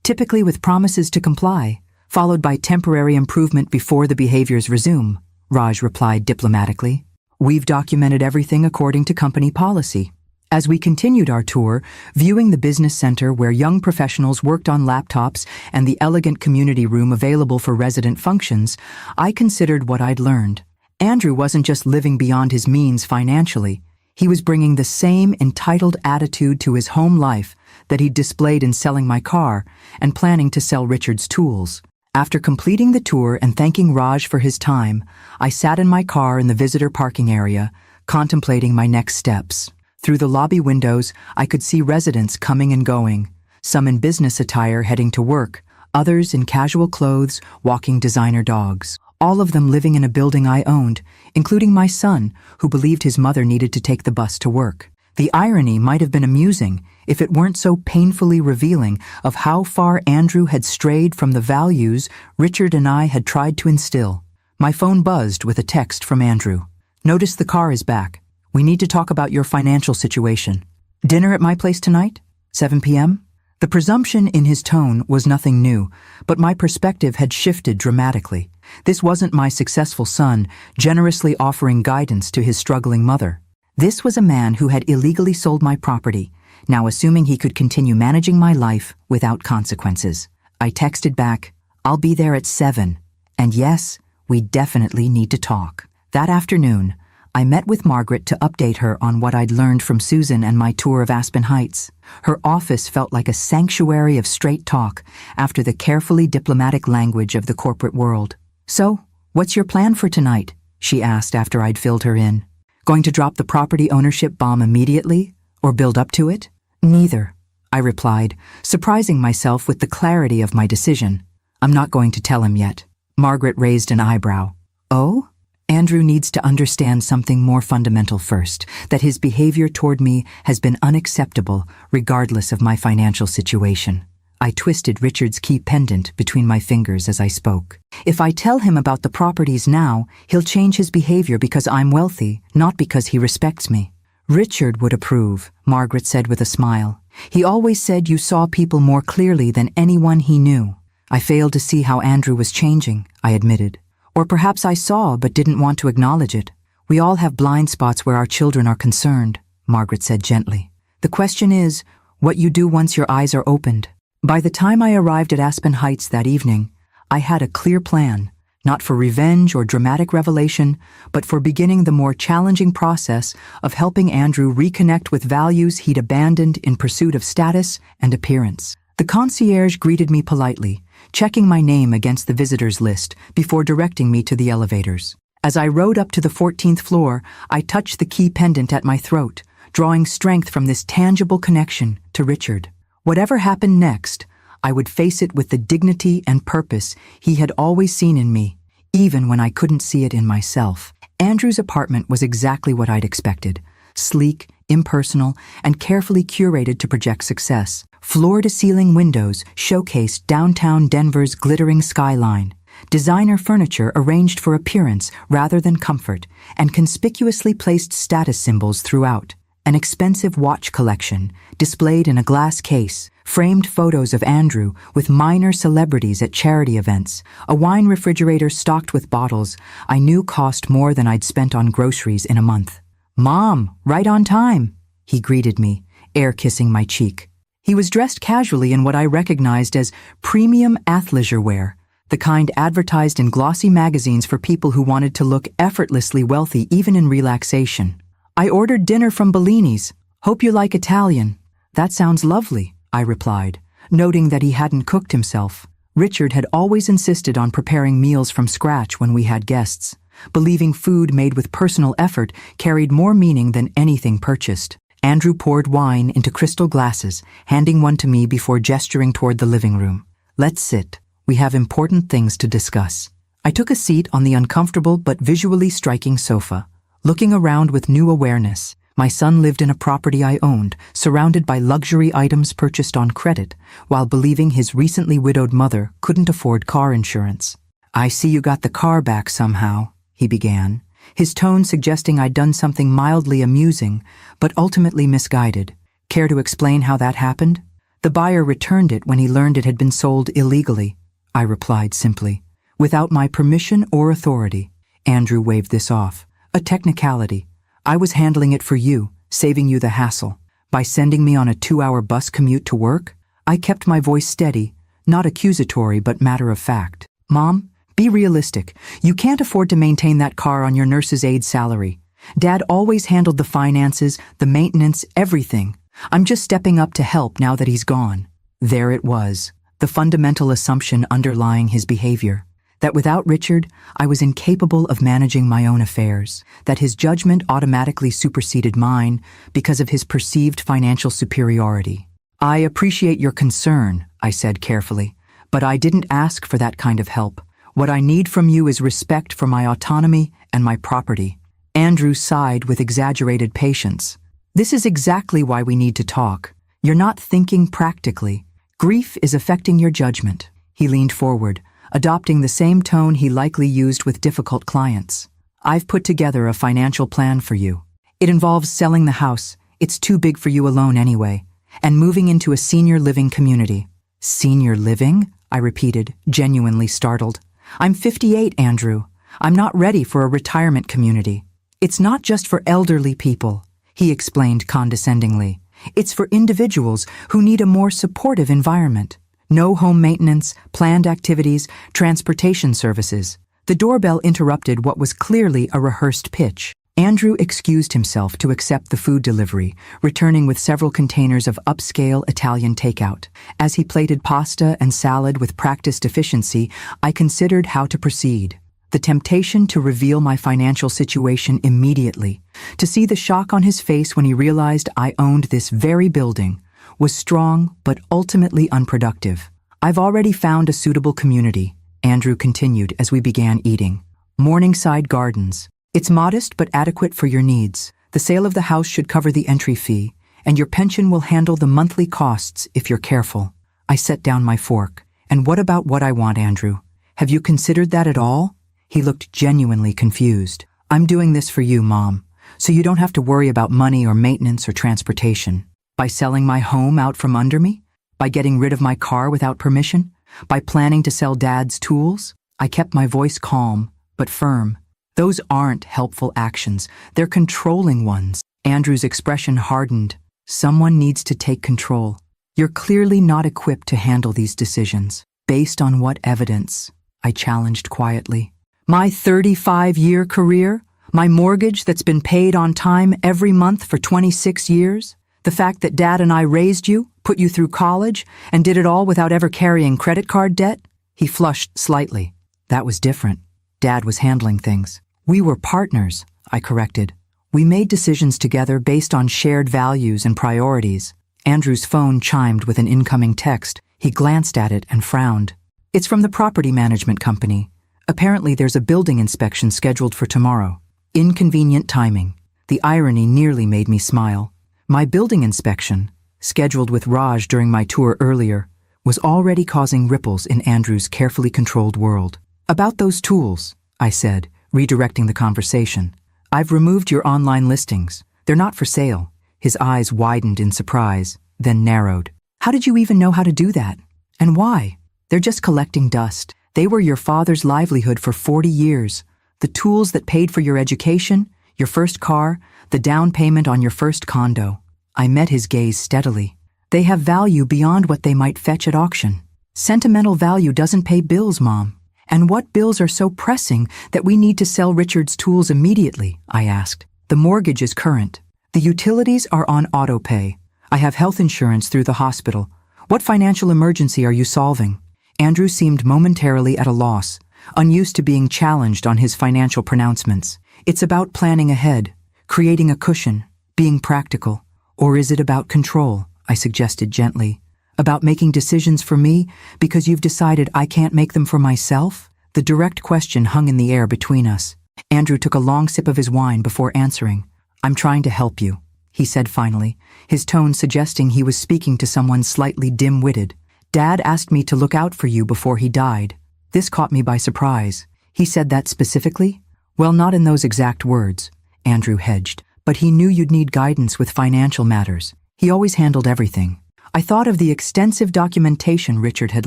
"Typically with promises to comply, followed by temporary improvement before the behaviors resume," Raj replied diplomatically. "We've documented everything according to company policy." As we continued our tour, viewing the business center where young professionals worked on laptops and the elegant community room available for resident functions, I considered what I'd learned. Andrew wasn't just living beyond his means financially. He was bringing the same entitled attitude to his home life that he'd displayed in selling my car and planning to sell Richard's tools. After completing the tour and thanking Raj for his time, I sat in my car in the visitor parking area, contemplating my next steps. Through the lobby windows, I could see residents coming and going, some in business attire heading to work, others in casual clothes walking designer dogs. All of them living in a building I owned, including my son, who believed his mother needed to take the bus to work. The irony might have been amusing if it weren't so painfully revealing of how far Andrew had strayed from the values Richard and I had tried to instill. My phone buzzed with a text from Andrew. "Notice the car is back. We need to talk about your financial situation. Dinner at my place tonight? 7 p.m.? The presumption in his tone was nothing new, but my perspective had shifted dramatically. This wasn't my successful son generously offering guidance to his struggling mother. This was a man who had illegally sold my property, now assuming he could continue managing my life without consequences. I texted back, "I'll be there at 7. And yes, we definitely need to talk." That afternoon, I met with Margaret to update her on what I'd learned from Susan and my tour of Aspen Heights. Her office felt like a sanctuary of straight talk after the carefully diplomatic language of the corporate world. "So, what's your plan for tonight?" she asked after I'd filled her in. "Going to drop the property ownership bomb immediately, or build up to it?" "Neither," I replied, surprising myself with the clarity of my decision. "I'm not going to tell him yet." Margaret raised an eyebrow. "Oh?" "Andrew needs to understand something more fundamental first, that his behavior toward me has been unacceptable regardless of my financial situation." I twisted Richard's key pendant between my fingers as I spoke. "If I tell him about the properties now, he'll change his behavior because I'm wealthy, not because he respects me." "Richard would approve," Margaret said with a smile. "He always said you saw people more clearly than anyone he knew." I failed to see how Andrew was changing, I admitted. Or perhaps I saw but didn't want to acknowledge it. "We all have blind spots where our children are concerned," Margaret said gently. "The question is, what you do once your eyes are opened." By the time I arrived at Aspen Heights that evening, I had a clear plan, not for revenge or dramatic revelation, but for beginning the more challenging process of helping Andrew reconnect with values he'd abandoned in pursuit of status and appearance. The concierge greeted me politely, checking my name against the visitors list before directing me to the elevators. As I rode up to the 14th floor, I touched the key pendant at my throat, drawing strength from this tangible connection to Richard. Whatever happened next, I would face it with the dignity and purpose he had always seen in me, even when I couldn't see it in myself. Andrew's apartment was exactly what I'd expected: sleek, impersonal, and carefully curated to project success. Floor-to-ceiling windows showcased downtown Denver's glittering skyline. Designer furniture arranged for appearance rather than comfort, and conspicuously placed status symbols throughout. An expensive watch collection, displayed in a glass case, framed photos of Andrew with minor celebrities at charity events, a wine refrigerator stocked with bottles I knew cost more than I'd spent on groceries in a month. "Mom, right on time," he greeted me, air-kissing my cheek. He was dressed casually in what I recognized as premium athleisure wear, the kind advertised in glossy magazines for people who wanted to look effortlessly wealthy even in relaxation. "I ordered dinner from Bellini's. Hope you like Italian." "That sounds lovely," I replied, noting that he hadn't cooked himself. Richard had always insisted on preparing meals from scratch when we had guests, believing food made with personal effort carried more meaning than anything purchased. Andrew poured wine into crystal glasses, handing one to me before gesturing toward the living room. "Let's sit. We have important things to discuss." I took a seat on the uncomfortable but visually striking sofa, looking around with new awareness. My son lived in a property I owned, surrounded by luxury items purchased on credit, while believing his recently widowed mother couldn't afford car insurance. "I see you got the car back somehow," he began, his tone suggesting I'd done something mildly amusing, but ultimately misguided. "Care to explain how that happened?" "The buyer returned it when he learned it had been sold illegally," I replied simply. "Without my permission or authority." Andrew waved this off. "A technicality. I was handling it for you, saving you the hassle. By sending me on a 2-hour bus commute to work?" I kept my voice steady, not accusatory but matter of fact. "Mom, be realistic. You can't afford to maintain that car on your nurse's aide salary. Dad always handled the finances, the maintenance, everything. I'm just stepping up to help now that he's gone." There it was, the fundamental assumption underlying his behavior. That without Richard, I was incapable of managing my own affairs, that his judgment automatically superseded mine because of his perceived financial superiority. "I appreciate your concern," I said carefully, "but I didn't ask for that kind of help. What I need from you is respect for my autonomy and my property." Andrew sighed with exaggerated patience. "This is exactly why we need to talk. You're not thinking practically. Grief is affecting your judgment." He leaned forward, adopting the same tone he likely used with difficult clients. "I've put together a financial plan for you. It involves selling the house, it's too big for you alone anyway, and moving into a senior living community." "Senior living?" I repeated, genuinely startled. "I'm 58, Andrew. I'm not ready for a retirement community." "It's not just for elderly people," he explained condescendingly. "It's for individuals who need a more supportive environment. No home maintenance, planned activities, transportation services." The doorbell interrupted what was clearly a rehearsed pitch. Andrew excused himself to accept the food delivery, returning with several containers of upscale Italian takeout. As he plated pasta and salad with practiced efficiency, I considered how to proceed. The temptation to reveal my financial situation immediately, to see the shock on his face when he realized I owned this very building, was strong but ultimately unproductive. "I've already found a suitable community," Andrew continued as we began eating. "Morningside Gardens. It's modest but adequate for your needs. The sale of the house should cover the entry fee, and your pension will handle the monthly costs if you're careful." I set down my fork. "And what about what I want, Andrew? Have you considered that at all?" He looked genuinely confused. "I'm doing this for you, Mom, so you don't have to worry about money or maintenance or transportation. By selling my home out from under me? By getting rid of my car without permission? By planning to sell Dad's tools?" I kept my voice calm, but firm. "Those aren't helpful actions. They're controlling ones." Andrew's expression hardened. "Someone needs to take control. You're clearly not equipped to handle these decisions. Based on what evidence?" I challenged quietly. My 35-year career? My mortgage that's been paid on time every month for 26 years? The fact that Dad and I raised you, put you through college, and did it all without ever carrying credit card debt? He flushed slightly. That was different. Dad was handling things. We were partners, I corrected. We made decisions together based on shared values and priorities. Andrew's phone chimed with an incoming text. He glanced at it and frowned. It's from the property management company. Apparently there's a building inspection scheduled for tomorrow. Inconvenient timing. The irony nearly made me smile. My building inspection, scheduled with Raj during my tour earlier, was already causing ripples in Andrew's carefully controlled world. About those tools, I said, redirecting the conversation. I've removed your online listings. They're not for sale. His eyes widened in surprise, then narrowed. How did you even know how to do that? And why? They're just collecting dust. They were your father's livelihood for 40 years. The tools that paid for your education, your first car, the down payment on your first condo. I met his gaze steadily. They have value beyond what they might fetch at auction. Sentimental value doesn't pay bills, Mom. And what bills are so pressing that we need to sell Richard's tools immediately? I asked. The mortgage is current. The utilities are on auto-pay. I have health insurance through the hospital. What financial emergency are you solving? Andrew seemed momentarily at a loss, unused to being challenged on his financial pronouncements. It's about planning ahead, creating a cushion, being practical. Or is it about control? I suggested gently. About making decisions for me because you've decided I can't make them for myself? The direct question hung in the air between us. Andrew took a long sip of his wine before answering. I'm trying to help you, he said finally, his tone suggesting he was speaking to someone slightly dim-witted. Dad asked me to look out for you before he died. This caught me by surprise. He said that specifically? Well, not in those exact words, Andrew hedged, but he knew you'd need guidance with financial matters. He always handled everything. I thought of the extensive documentation Richard had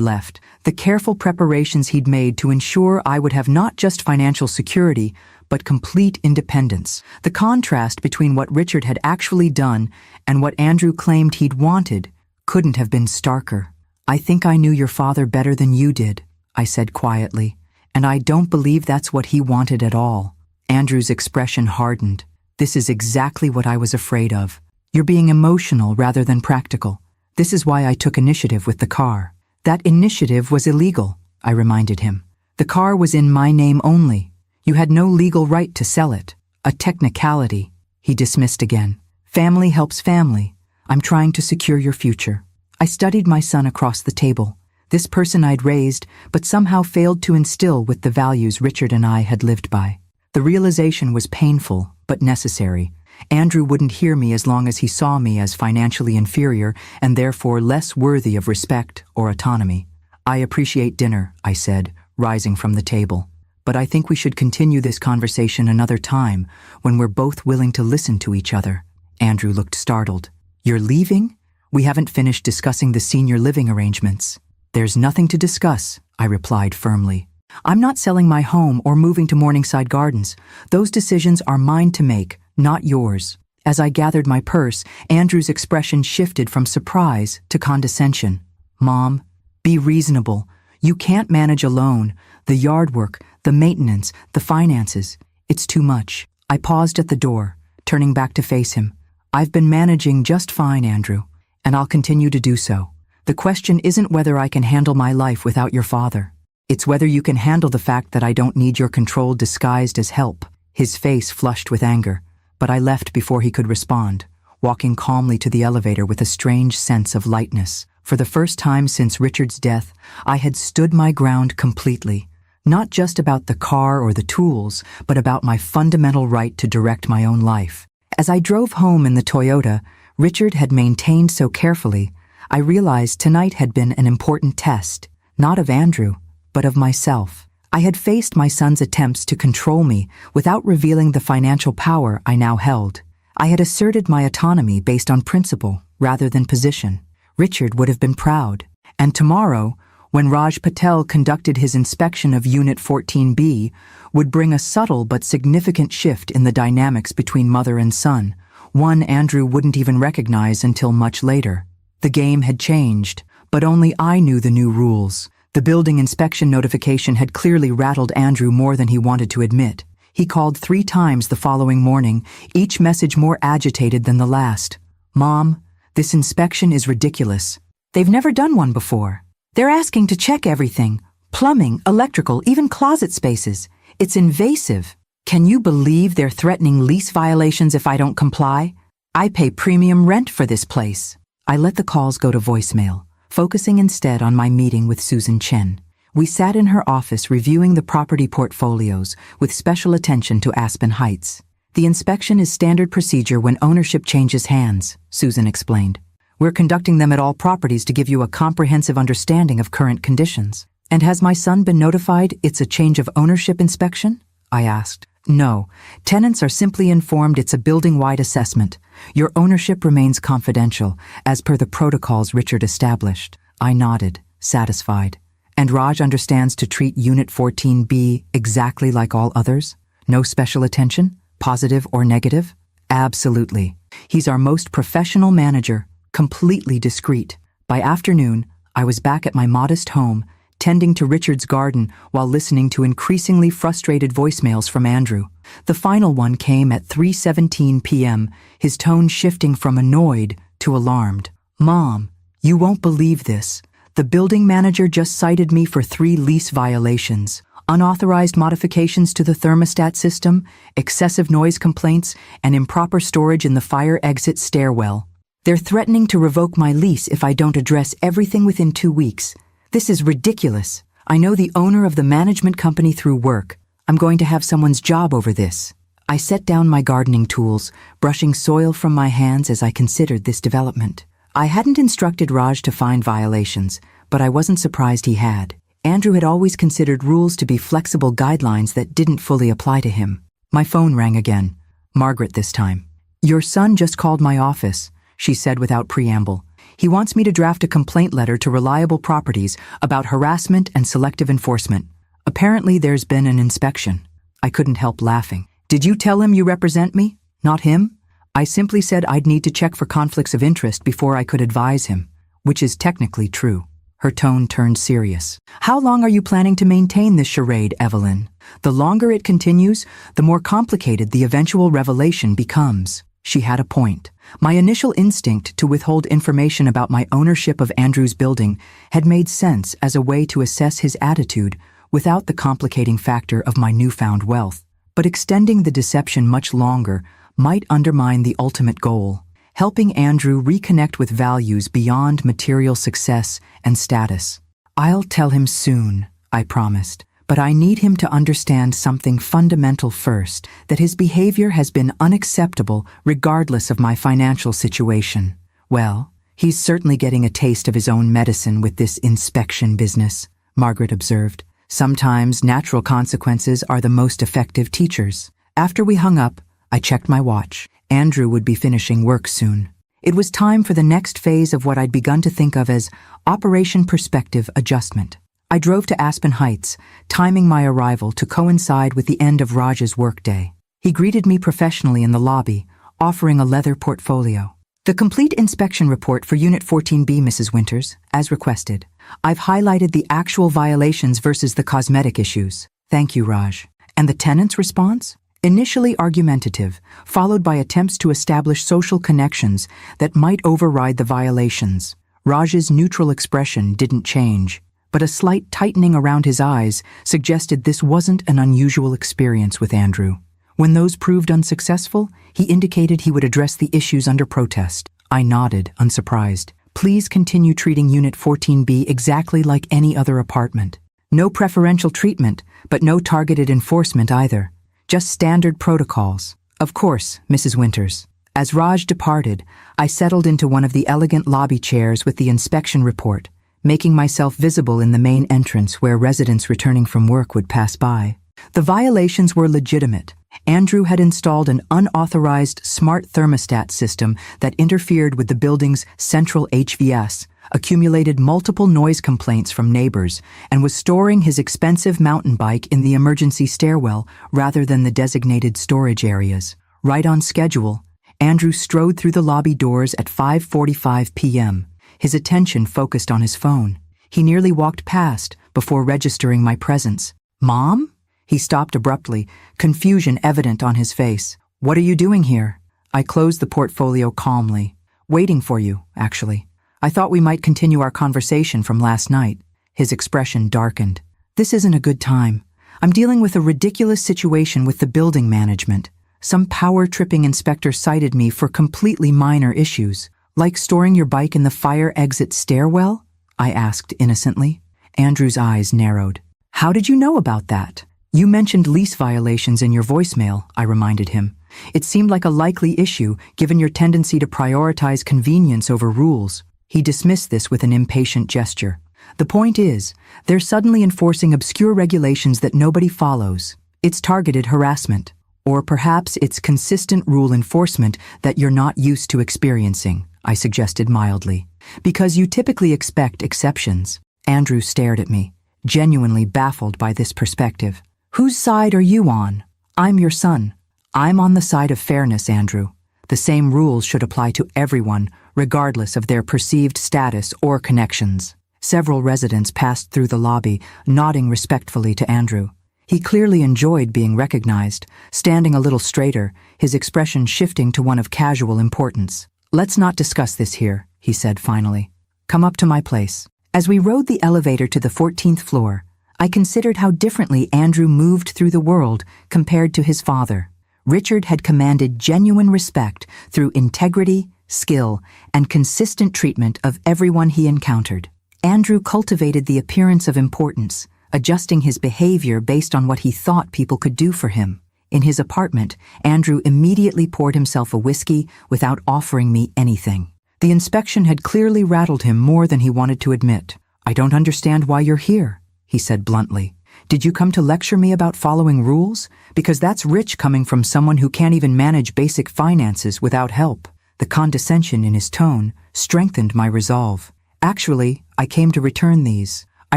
left, the careful preparations he'd made to ensure I would have not just financial security, but complete independence. The contrast between what Richard had actually done and what Andrew claimed he'd wanted couldn't have been starker. I think I knew your father better than you did, I said quietly, and I don't believe that's what he wanted at all. Andrew's expression hardened. This is exactly what I was afraid of. You're being emotional rather than practical. This is why I took initiative with the car. That initiative was illegal, I reminded him. The car was in my name only. You had no legal right to sell it. A technicality, he dismissed again. Family helps family. I'm trying to secure your future. I studied my son across the table, this person I'd raised, but somehow failed to instill with the values Richard and I had lived by. The realization was painful, but necessary. Andrew wouldn't hear me as long as he saw me as financially inferior and therefore less worthy of respect or autonomy. I appreciate dinner, I said, rising from the table. But I think we should continue this conversation another time when we're both willing to listen to each other. Andrew looked startled. You're leaving? We haven't finished discussing the senior living arrangements. There's nothing to discuss, I replied firmly. I'm not selling my home or moving to Morningside Gardens. Those decisions are mine to make, not yours. As I gathered my purse, Andrew's expression shifted from surprise to condescension. Mom, be reasonable. You can't manage alone. The yard work, the maintenance, the finances. It's too much. I paused at the door, turning back to face him. I've been managing just fine, Andrew, and I'll continue to do so. The question isn't whether I can handle my life without your father. It's whether you can handle the fact that I don't need your control disguised as help. His face flushed with anger, but I left before he could respond, walking calmly to the elevator with a strange sense of lightness. For the first time since Richard's death, I had stood my ground completely, not just about the car or the tools, but about my fundamental right to direct my own life. As I drove home in the Toyota Richard had maintained so carefully, I realized tonight had been an important test, not of Andrew, but of myself. I had faced my son's attempts to control me without revealing the financial power I now held. I had asserted my autonomy based on principle rather than position. Richard would have been proud. And tomorrow, when Raj Patel conducted his inspection of Unit 14B, would bring a subtle but significant shift in the dynamics between mother and son, one Andrew wouldn't even recognize until much later. The game had changed, but only I knew the new rules. The building inspection notification had clearly rattled Andrew more than he wanted to admit. He called 3 times the following morning, each message more agitated than the last. "Mom, this inspection is ridiculous. They've never done one before. They're asking to check everything. Plumbing, electrical, even closet spaces. It's invasive. Can you believe they're threatening lease violations if I don't comply? I pay premium rent for this place." I let the calls go to voicemail, focusing instead on my meeting with Susan Chen. We sat in her office reviewing the property portfolios with special attention to Aspen Heights. "The inspection is standard procedure when ownership changes hands," Susan explained. "We're conducting them at all properties to give you a comprehensive understanding of current conditions." "And has my son been notified it's a change of ownership inspection?" I asked. "No. Tenants are simply informed it's a building-wide assessment. Your ownership remains confidential, as per the protocols Richard established." I nodded, satisfied. "And Raj understands to treat Unit 14B exactly like all others? No special attention, positive or negative?" "Absolutely. He's our most professional manager, completely discreet." By afternoon, I was back at my modest home, tending to Richard's garden while listening to increasingly frustrated voicemails from Andrew. The final one came at 3:17 p.m., his tone shifting from annoyed to alarmed. "Mom, you won't believe this. The building manager just cited me for 3 lease violations: unauthorized modifications to the thermostat system, excessive noise complaints, and improper storage in the fire exit stairwell. They're threatening to revoke my lease if I don't address everything within 2 weeks. This is ridiculous. I know the owner of the management company through work. I'm going to have someone's job over this." I set down my gardening tools, brushing soil from my hands as I considered this development. I hadn't instructed Raj to find violations, but I wasn't surprised he had. Andrew had always considered rules to be flexible guidelines that didn't fully apply to him. My phone rang again. Margaret this time. "Your son just called my office," she said without preamble. "He wants me to draft a complaint letter to Reliable Properties about harassment and selective enforcement. Apparently there's been an inspection." I couldn't help laughing. "Did you tell him you represent me? Not him?" "I simply said I'd need to check for conflicts of interest before I could advise him," which is technically true. Her tone turned serious. "How long are you planning to maintain this charade, Evelyn? The longer it continues, the more complicated the eventual revelation becomes." She had a point. My initial instinct to withhold information about my ownership of Andrew's building had made sense as a way to assess his attitude without the complicating factor of my newfound wealth. But extending the deception much longer might undermine the ultimate goal, helping Andrew reconnect with values beyond material success and status. "I'll tell him soon," I promised. "But I need him to understand something fundamental first, that his behavior has been unacceptable regardless of my financial situation." "Well, he's certainly getting a taste of his own medicine with this inspection business," Margaret observed. "Sometimes natural consequences are the most effective teachers." After we hung up, I checked my watch. Andrew would be finishing work soon. It was time for the next phase of what I'd begun to think of as Operation Perspective Adjustment. I drove to Aspen Heights, timing my arrival to coincide with the end of Raj's workday. He greeted me professionally in the lobby, offering a leather portfolio. "The complete inspection report for Unit 14B, Mrs. Winters, as requested. I've highlighted the actual violations versus the cosmetic issues." "Thank you, Raj." "And the tenant's response?" "Initially argumentative, followed by attempts to establish social connections that might override the violations. Raj's neutral expression didn't change, but a slight tightening around his eyes suggested this wasn't an unusual experience with Andrew. When those proved unsuccessful, he indicated he would address the issues under protest. I nodded, unsurprised. "Please continue treating Unit 14B exactly like any other apartment. No preferential treatment, but no targeted enforcement either. Just standard protocols." "Of course, Mrs. Winters." As Raj departed, I settled into one of the elegant lobby chairs with the inspection report, making myself visible in the main entrance where residents returning from work would pass by. The violations were legitimate. Andrew had installed an unauthorized smart thermostat system that interfered with the building's central HVS, accumulated multiple noise complaints from neighbors, and was storing his expensive mountain bike in the emergency stairwell rather than the designated storage areas. Right on schedule, Andrew strode through the lobby doors at 5:45 p.m., his attention focused on his phone. He nearly walked past, before registering my presence. "Mom?" He stopped abruptly, confusion evident on his face. "What are you doing here?" I closed the portfolio calmly. "Waiting for you, actually. I thought we might continue our conversation from last night." His expression darkened. "This isn't a good time. I'm dealing with a ridiculous situation with the building management. Some power-tripping inspector cited me for completely minor issues. Like storing your bike in the fire exit stairwell?" I asked innocently. Andrew's eyes narrowed. "How did you know about that?" "You mentioned lease violations in your voicemail," I reminded him. "It seemed like a likely issue, given your tendency to prioritize convenience over rules." He dismissed this with an impatient gesture. "The point is, they're suddenly enforcing obscure regulations that nobody follows. It's targeted harassment. Or perhaps it's consistent rule enforcement that you're not used to experiencing," I suggested mildly. "Because you typically expect exceptions." Andrew stared at me, genuinely baffled by this perspective. "Whose side are you on?" "I'm your son." "I'm on the side of fairness, Andrew. The same rules should apply to everyone, regardless of their perceived status or connections." Several residents passed through the lobby, nodding respectfully to Andrew. He clearly enjoyed being recognized, standing a little straighter, his expression shifting to one of casual importance. "Let's not discuss this here," he said finally. "Come up to my place." As we rode the elevator to the 14th floor, I considered how differently Andrew moved through the world compared to his father. Richard had commanded genuine respect through integrity, skill, and consistent treatment of everyone he encountered. Andrew cultivated the appearance of importance, adjusting his behavior based on what he thought people could do for him. In his apartment, Andrew immediately poured himself a whiskey without offering me anything. The inspection had clearly rattled him more than he wanted to admit. "I don't understand why you're here," he said bluntly. "Did you come to lecture me about following rules? Because that's rich coming from someone who can't even manage basic finances without help." The condescension in his tone strengthened my resolve. "Actually, I came to return these. I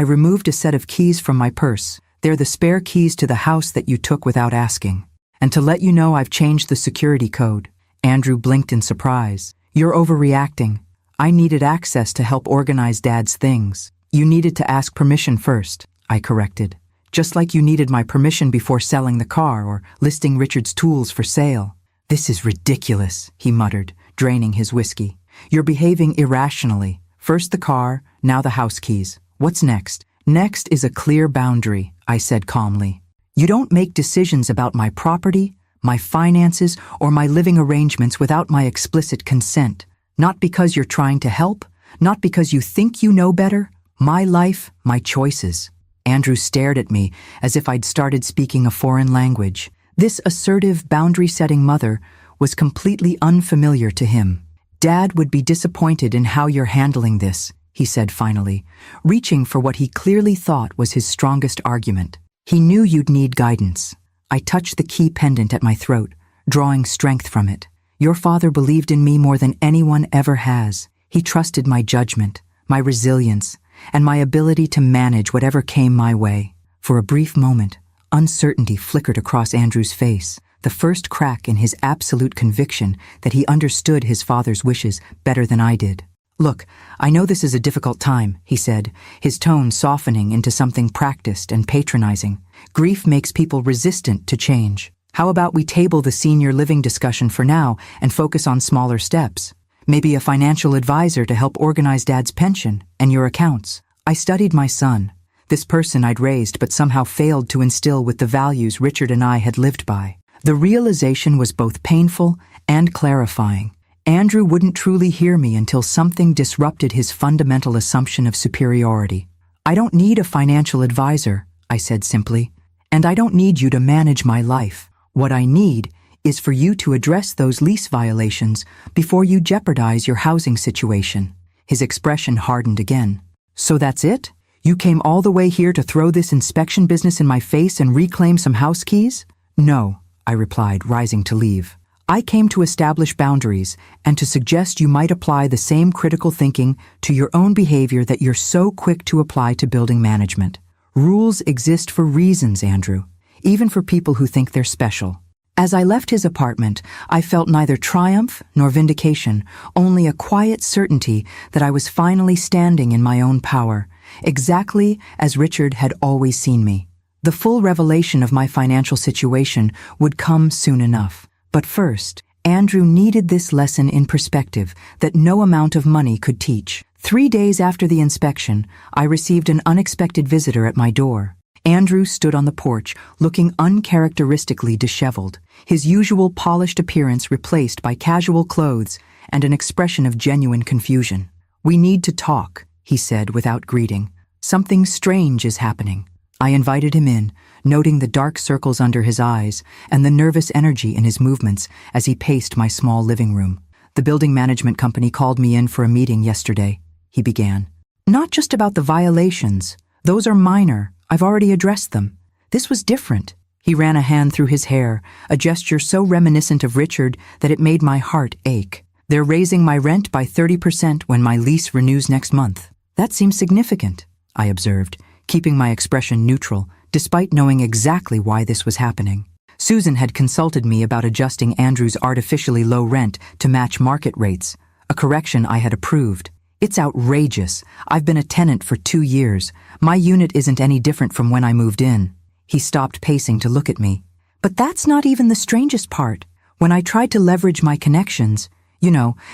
removed a set of keys from my purse. They're the spare keys to the house that you took without asking. And to let you know I've changed the security code." Andrew blinked in surprise. "You're overreacting. I needed access to help organize Dad's things." "You needed to ask permission first," I corrected. "Just like you needed my permission before selling the car or listing Richard's tools for sale." "This is ridiculous," he muttered, draining his whiskey. "You're behaving irrationally. First the car, now the house keys. What's next?" "Next is a clear boundary," I said calmly. "You don't make decisions about my property, my finances, or my living arrangements without my explicit consent. Not because you're trying to help, not because you think you know better. My life, my choices." Andrew stared at me as if I'd started speaking a foreign language. This assertive, boundary-setting mother was completely unfamiliar to him. "Dad would be disappointed in how you're handling this," he said finally, reaching for what he clearly thought was his strongest argument. "He knew you'd need guidance." I touched the key pendant at my throat, drawing strength from it. "Your father believed in me more than anyone ever has. He trusted my judgment, my resilience, and my ability to manage whatever came my way." For a brief moment, uncertainty flickered across Andrew's face, the first crack in his absolute conviction that he understood his father's wishes better than I did. "Look, I know this is a difficult time," he said, his tone softening into something practiced and patronizing. "Grief makes people resistant to change. How about we table the senior living discussion for now and focus on smaller steps? Maybe a financial advisor to help organize Dad's pension and your accounts." I studied my son, this person I'd raised but somehow failed to instill with the values Richard and I had lived by. The realization was both painful and clarifying. Andrew wouldn't truly hear me until something disrupted his fundamental assumption of superiority. "I don't need a financial advisor," I said simply, "and I don't need you to manage my life. What I need is for you to address those lease violations before you jeopardize your housing situation." His expression hardened again. "So that's it? You came all the way here to throw this inspection business in my face and reclaim some house keys?" "No," I replied, rising to leave. "I came to establish boundaries and to suggest you might apply the same critical thinking to your own behavior that you're so quick to apply to building management. Rules exist for reasons, Andrew, even for people who think they're special." As I left his apartment, I felt neither triumph nor vindication, only a quiet certainty that I was finally standing in my own power, exactly as Richard had always seen me. The full revelation of my financial situation would come soon enough. But first, Andrew needed this lesson in perspective that no amount of money could teach. 3 days after the inspection, I received an unexpected visitor at my door. Andrew stood on the porch, looking uncharacteristically disheveled, his usual polished appearance replaced by casual clothes and an expression of genuine confusion. "We need to talk," he said without greeting. "Something strange is happening." I invited him in, noting the dark circles under his eyes and the nervous energy in his movements as he paced my small living room. "The building management company called me in for a meeting yesterday," he began. "Not just about the violations. Those are minor. I've already addressed them. This was different." He ran a hand through his hair, a gesture so reminiscent of Richard that it made my heart ache. "They're raising my rent by 30% when my lease renews next month." "That seems significant," I observed, keeping my expression neutral, despite knowing exactly why this was happening. Susan had consulted me about adjusting Andrew's artificially low rent to match market rates, a correction I had approved. "It's outrageous. I've been a tenant for 2 years. My unit isn't any different from when I moved in." He stopped pacing to look at me. "But that's not even the strangest part. When I tried to leverage my connections,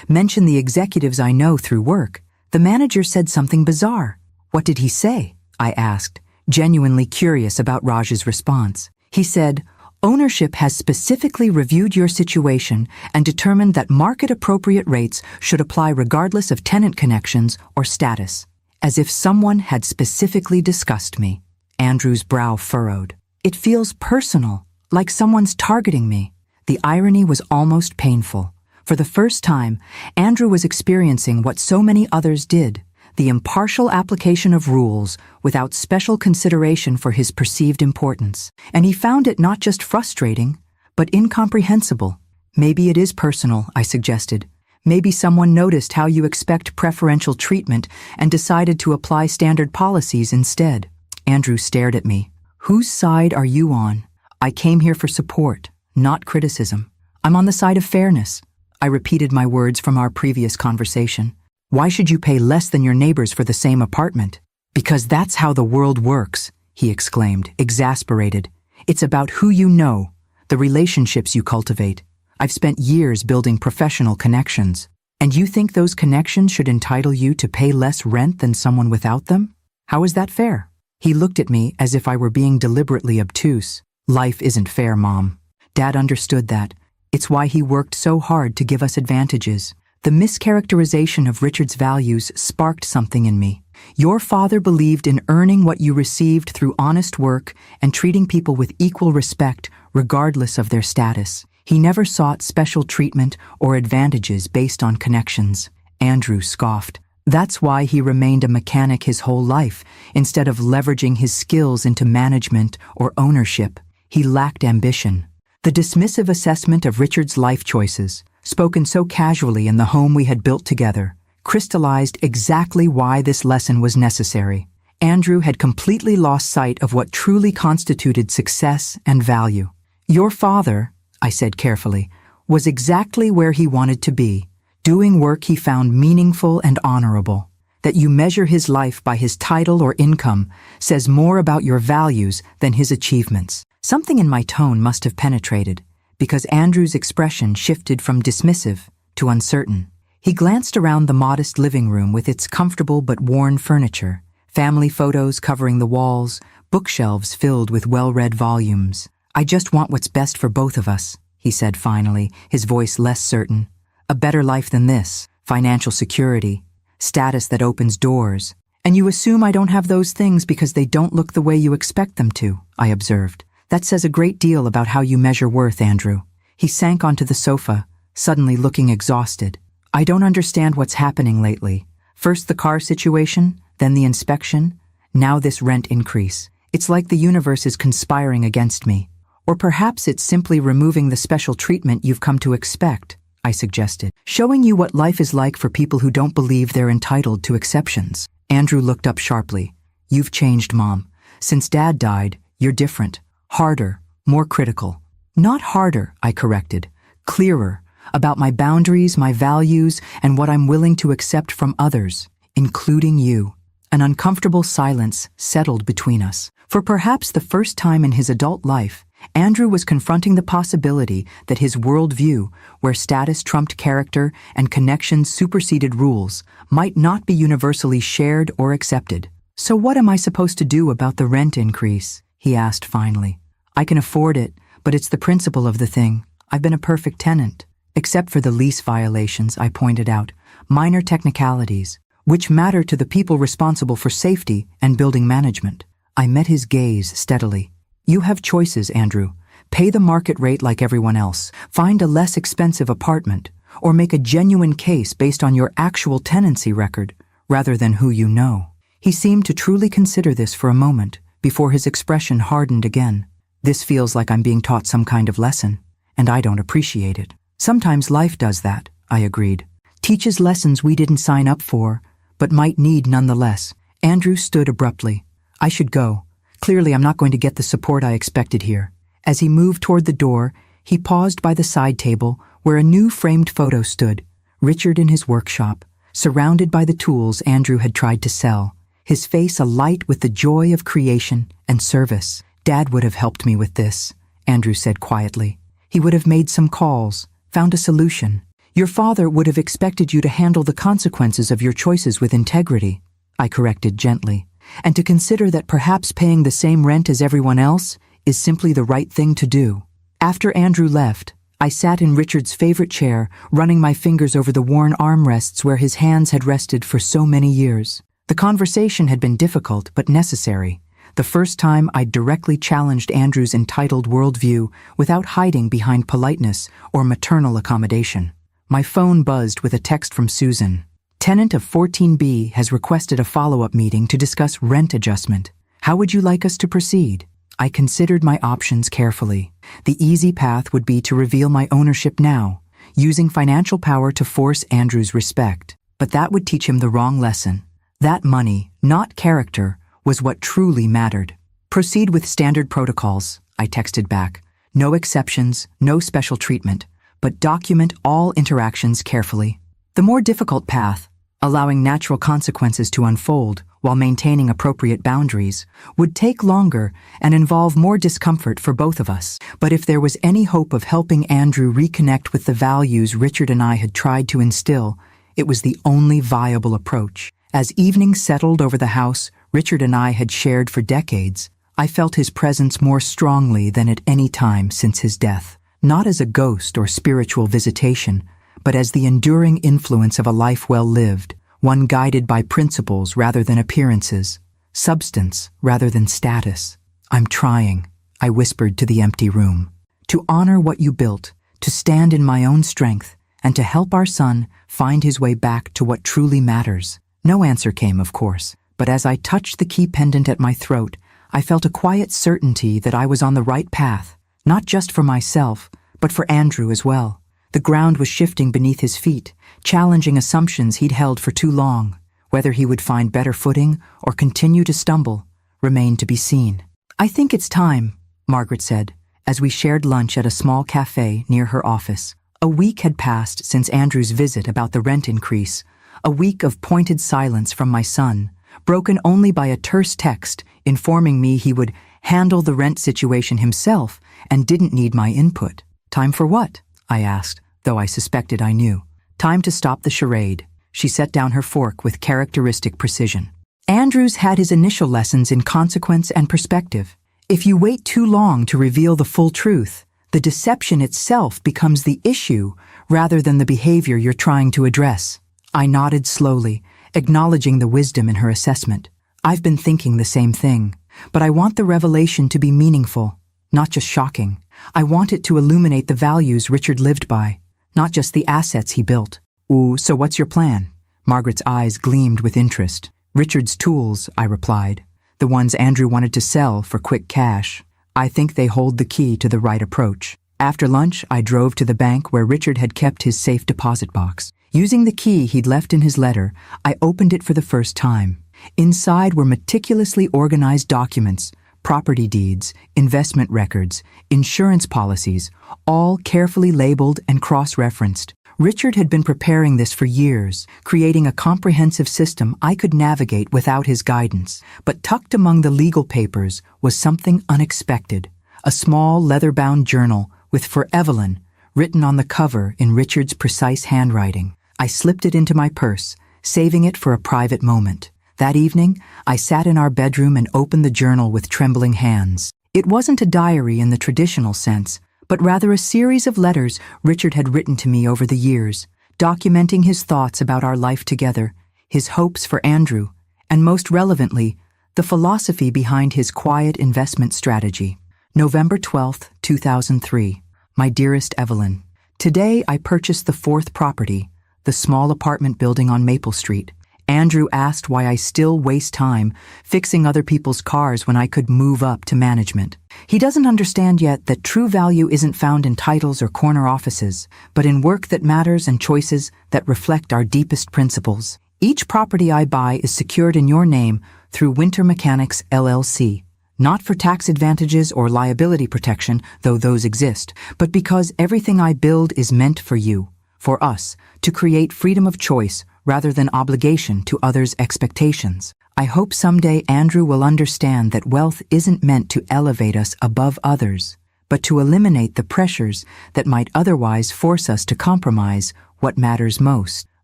mention the executives I know through work, the manager said something bizarre." "What did he say?" I asked, genuinely curious about Raj's response. "He said, ownership has specifically reviewed your situation and determined that market-appropriate rates should apply regardless of tenant connections or status." As if someone had specifically discussed me. Andrew's brow furrowed. "It feels personal, like someone's targeting me." The irony was almost painful. For the first time, Andrew was experiencing what so many others did, the impartial application of rules without special consideration for his perceived importance. And he found it not just frustrating, but incomprehensible. "Maybe it is personal," I suggested. "Maybe someone noticed how you expect preferential treatment and decided to apply standard policies instead." Andrew stared at me. "Whose side are you on?" "I came here for support, not criticism. I'm on the side of fairness." I repeated my words from our previous conversation. "Why should you pay less than your neighbors for the same apartment?" "Because that's how the world works," he exclaimed, exasperated. "It's about who you know, the relationships you cultivate. I've spent years building professional connections. And you think those connections should entitle you to pay less rent than someone without them? How is that fair?" He looked at me as if I were being deliberately obtuse. "Life isn't fair, Mom. Dad understood that. It's why he worked so hard to give us advantages." The mischaracterization of Richard's values sparked something in me. "Your father believed in earning what you received through honest work and treating people with equal respect regardless of their status. He never sought special treatment or advantages based on connections." Andrew scoffed. "That's why he remained a mechanic his whole life, instead of leveraging his skills into management or ownership. He lacked ambition." The dismissive assessment of Richard's life choices, spoken so casually in the home we had built together, crystallized exactly why this lesson was necessary. Andrew had completely lost sight of what truly constituted success and value. "Your father," I said carefully, "was exactly where he wanted to be, doing work he found meaningful and honorable. That you measure his life by his title or income says more about your values than his achievements." Something in my tone must have penetrated, because Andrew's expression shifted from dismissive to uncertain. He glanced around the modest living room with its comfortable but worn furniture, family photos covering the walls, bookshelves filled with well-read volumes. "I just want what's best for both of us," he said finally, his voice less certain. "A better life than this, financial security, status that opens doors. And you assume I don't have those things because they don't look the way you expect them to," I observed. "That says a great deal about how you measure worth, Andrew." He sank onto the sofa, suddenly looking exhausted. "I don't understand what's happening lately. First the car situation, then the inspection, now this rent increase. It's like the universe is conspiring against me. Or perhaps it's simply removing the special treatment you've come to expect," I suggested. "Showing you what life is like for people who don't believe they're entitled to exceptions." Andrew looked up sharply. "You've changed, Mom. Since Dad died, you're different. Harder, more critical." "Not harder," I corrected. "Clearer, about my boundaries, my values, and what I'm willing to accept from others, including you." An uncomfortable silence settled between us. For perhaps the first time in his adult life, Andrew was confronting the possibility that his worldview, where status trumped character and connections superseded rules, might not be universally shared or accepted. "So what am I supposed to do about the rent increase?" he asked finally. "I can afford it, but it's the principle of the thing. I've been a perfect tenant. Except for the lease violations," I pointed out, "minor technicalities, which matter to the people responsible for safety and building management." I met his gaze steadily. "You have choices, Andrew. Pay the market rate like everyone else, find a less expensive apartment, or make a genuine case based on your actual tenancy record, rather than who you know." He seemed to truly consider this for a moment, before his expression hardened again. "This feels like I'm being taught some kind of lesson, and I don't appreciate it." "Sometimes life does that," I agreed. "Teaches lessons we didn't sign up for, but might need nonetheless." Andrew stood abruptly. "I should go. Clearly I'm not going to get the support I expected here." As he moved toward the door, he paused by the side table where a new framed photo stood, Richard in his workshop, surrounded by the tools Andrew had tried to sell, his face alight with the joy of creation and service. "Dad would have helped me with this," Andrew said quietly. "He would have made some calls, found a solution. Your father would have expected you to handle the consequences of your choices with integrity," I corrected gently, "and to consider that perhaps paying the same rent as everyone else is simply the right thing to do." After Andrew left, I sat in Richard's favorite chair, running my fingers over the worn armrests where his hands had rested for so many years. The conversation had been difficult but necessary, the first time I'd directly challenged Andrew's entitled worldview without hiding behind politeness or maternal accommodation. My phone buzzed with a text from Susan. "Tenant of 14B has requested a follow-up meeting to discuss rent adjustment. How would you like us to proceed?" I considered my options carefully. The easy path would be to reveal my ownership now, using financial power to force Andrew's respect. But that would teach him the wrong lesson. That money, not character, was what truly mattered. "Proceed with standard protocols," I texted back. "No exceptions, no special treatment, but document all interactions carefully." The more difficult path, allowing natural consequences to unfold while maintaining appropriate boundaries, would take longer and involve more discomfort for both of us. But if there was any hope of helping Andrew reconnect with the values Richard and I had tried to instill, it was the only viable approach. As evening settled over the house Richard and I had shared for decades, I felt his presence more strongly than at any time since his death. Not as a ghost or spiritual visitation, but as the enduring influence of a life well lived, one guided by principles rather than appearances, substance rather than status. "I'm trying," I whispered to the empty room, "to honor what you built, to stand in my own strength, and to help our son find his way back to what truly matters." No answer came, of course, but as I touched the key pendant at my throat, I felt a quiet certainty that I was on the right path, not just for myself, but for Andrew as well. The ground was shifting beneath his feet, challenging assumptions he'd held for too long. Whether he would find better footing or continue to stumble remained to be seen. "I think it's time," Margaret said, as we shared lunch at a small cafe near her office. A week had passed since Andrew's visit about the rent increase, a week of pointed silence from my son, broken only by a terse text informing me he would handle the rent situation himself and didn't need my input. "Time for what?" I asked, though I suspected I knew. "Time to stop the charade." She set down her fork with characteristic precision. "Andrew's had his initial lessons in consequence and perspective. If you wait too long to reveal the full truth, the deception itself becomes the issue rather than the behavior you're trying to address." I nodded slowly, acknowledging the wisdom in her assessment. "I've been thinking the same thing, but I want the revelation to be meaningful, not just shocking. I want it to illuminate the values Richard lived by, not just the assets he built." "Ooh, so what's your plan?" Margaret's eyes gleamed with interest. "Richard's tools," I replied. "The ones Andrew wanted to sell for quick cash. I think they hold the key to the right approach." After lunch, I drove to the bank where Richard had kept his safe deposit box. Using the key he'd left in his letter, I opened it for the first time. Inside were meticulously organized documents, property deeds, investment records, insurance policies, all carefully labeled and cross-referenced. Richard had been preparing this for years, creating a comprehensive system I could navigate without his guidance. But tucked among the legal papers was something unexpected, a small leather-bound journal with "For Evelyn" written on the cover in Richard's precise handwriting. I slipped it into my purse, saving it for a private moment. That evening, I sat in our bedroom and opened the journal with trembling hands. It wasn't a diary in the traditional sense, but rather a series of letters Richard had written to me over the years, documenting his thoughts about our life together, his hopes for Andrew, and most relevantly, the philosophy behind his quiet investment strategy. November 12, 2003. My dearest Evelyn, today I purchased the fourth property, the small apartment building on Maple Street. Andrew asked why I still waste time fixing other people's cars when I could move up to management. He doesn't understand yet that true value isn't found in titles or corner offices, but in work that matters and choices that reflect our deepest principles. Each property I buy is secured in your name through Winter Mechanics LLC. Not for tax advantages or liability protection, though those exist, but because everything I build is meant for you, for us, to create freedom of choice rather than obligation to others' expectations. I hope someday Andrew will understand that wealth isn't meant to elevate us above others, but to eliminate the pressures that might otherwise force us to compromise what matters most.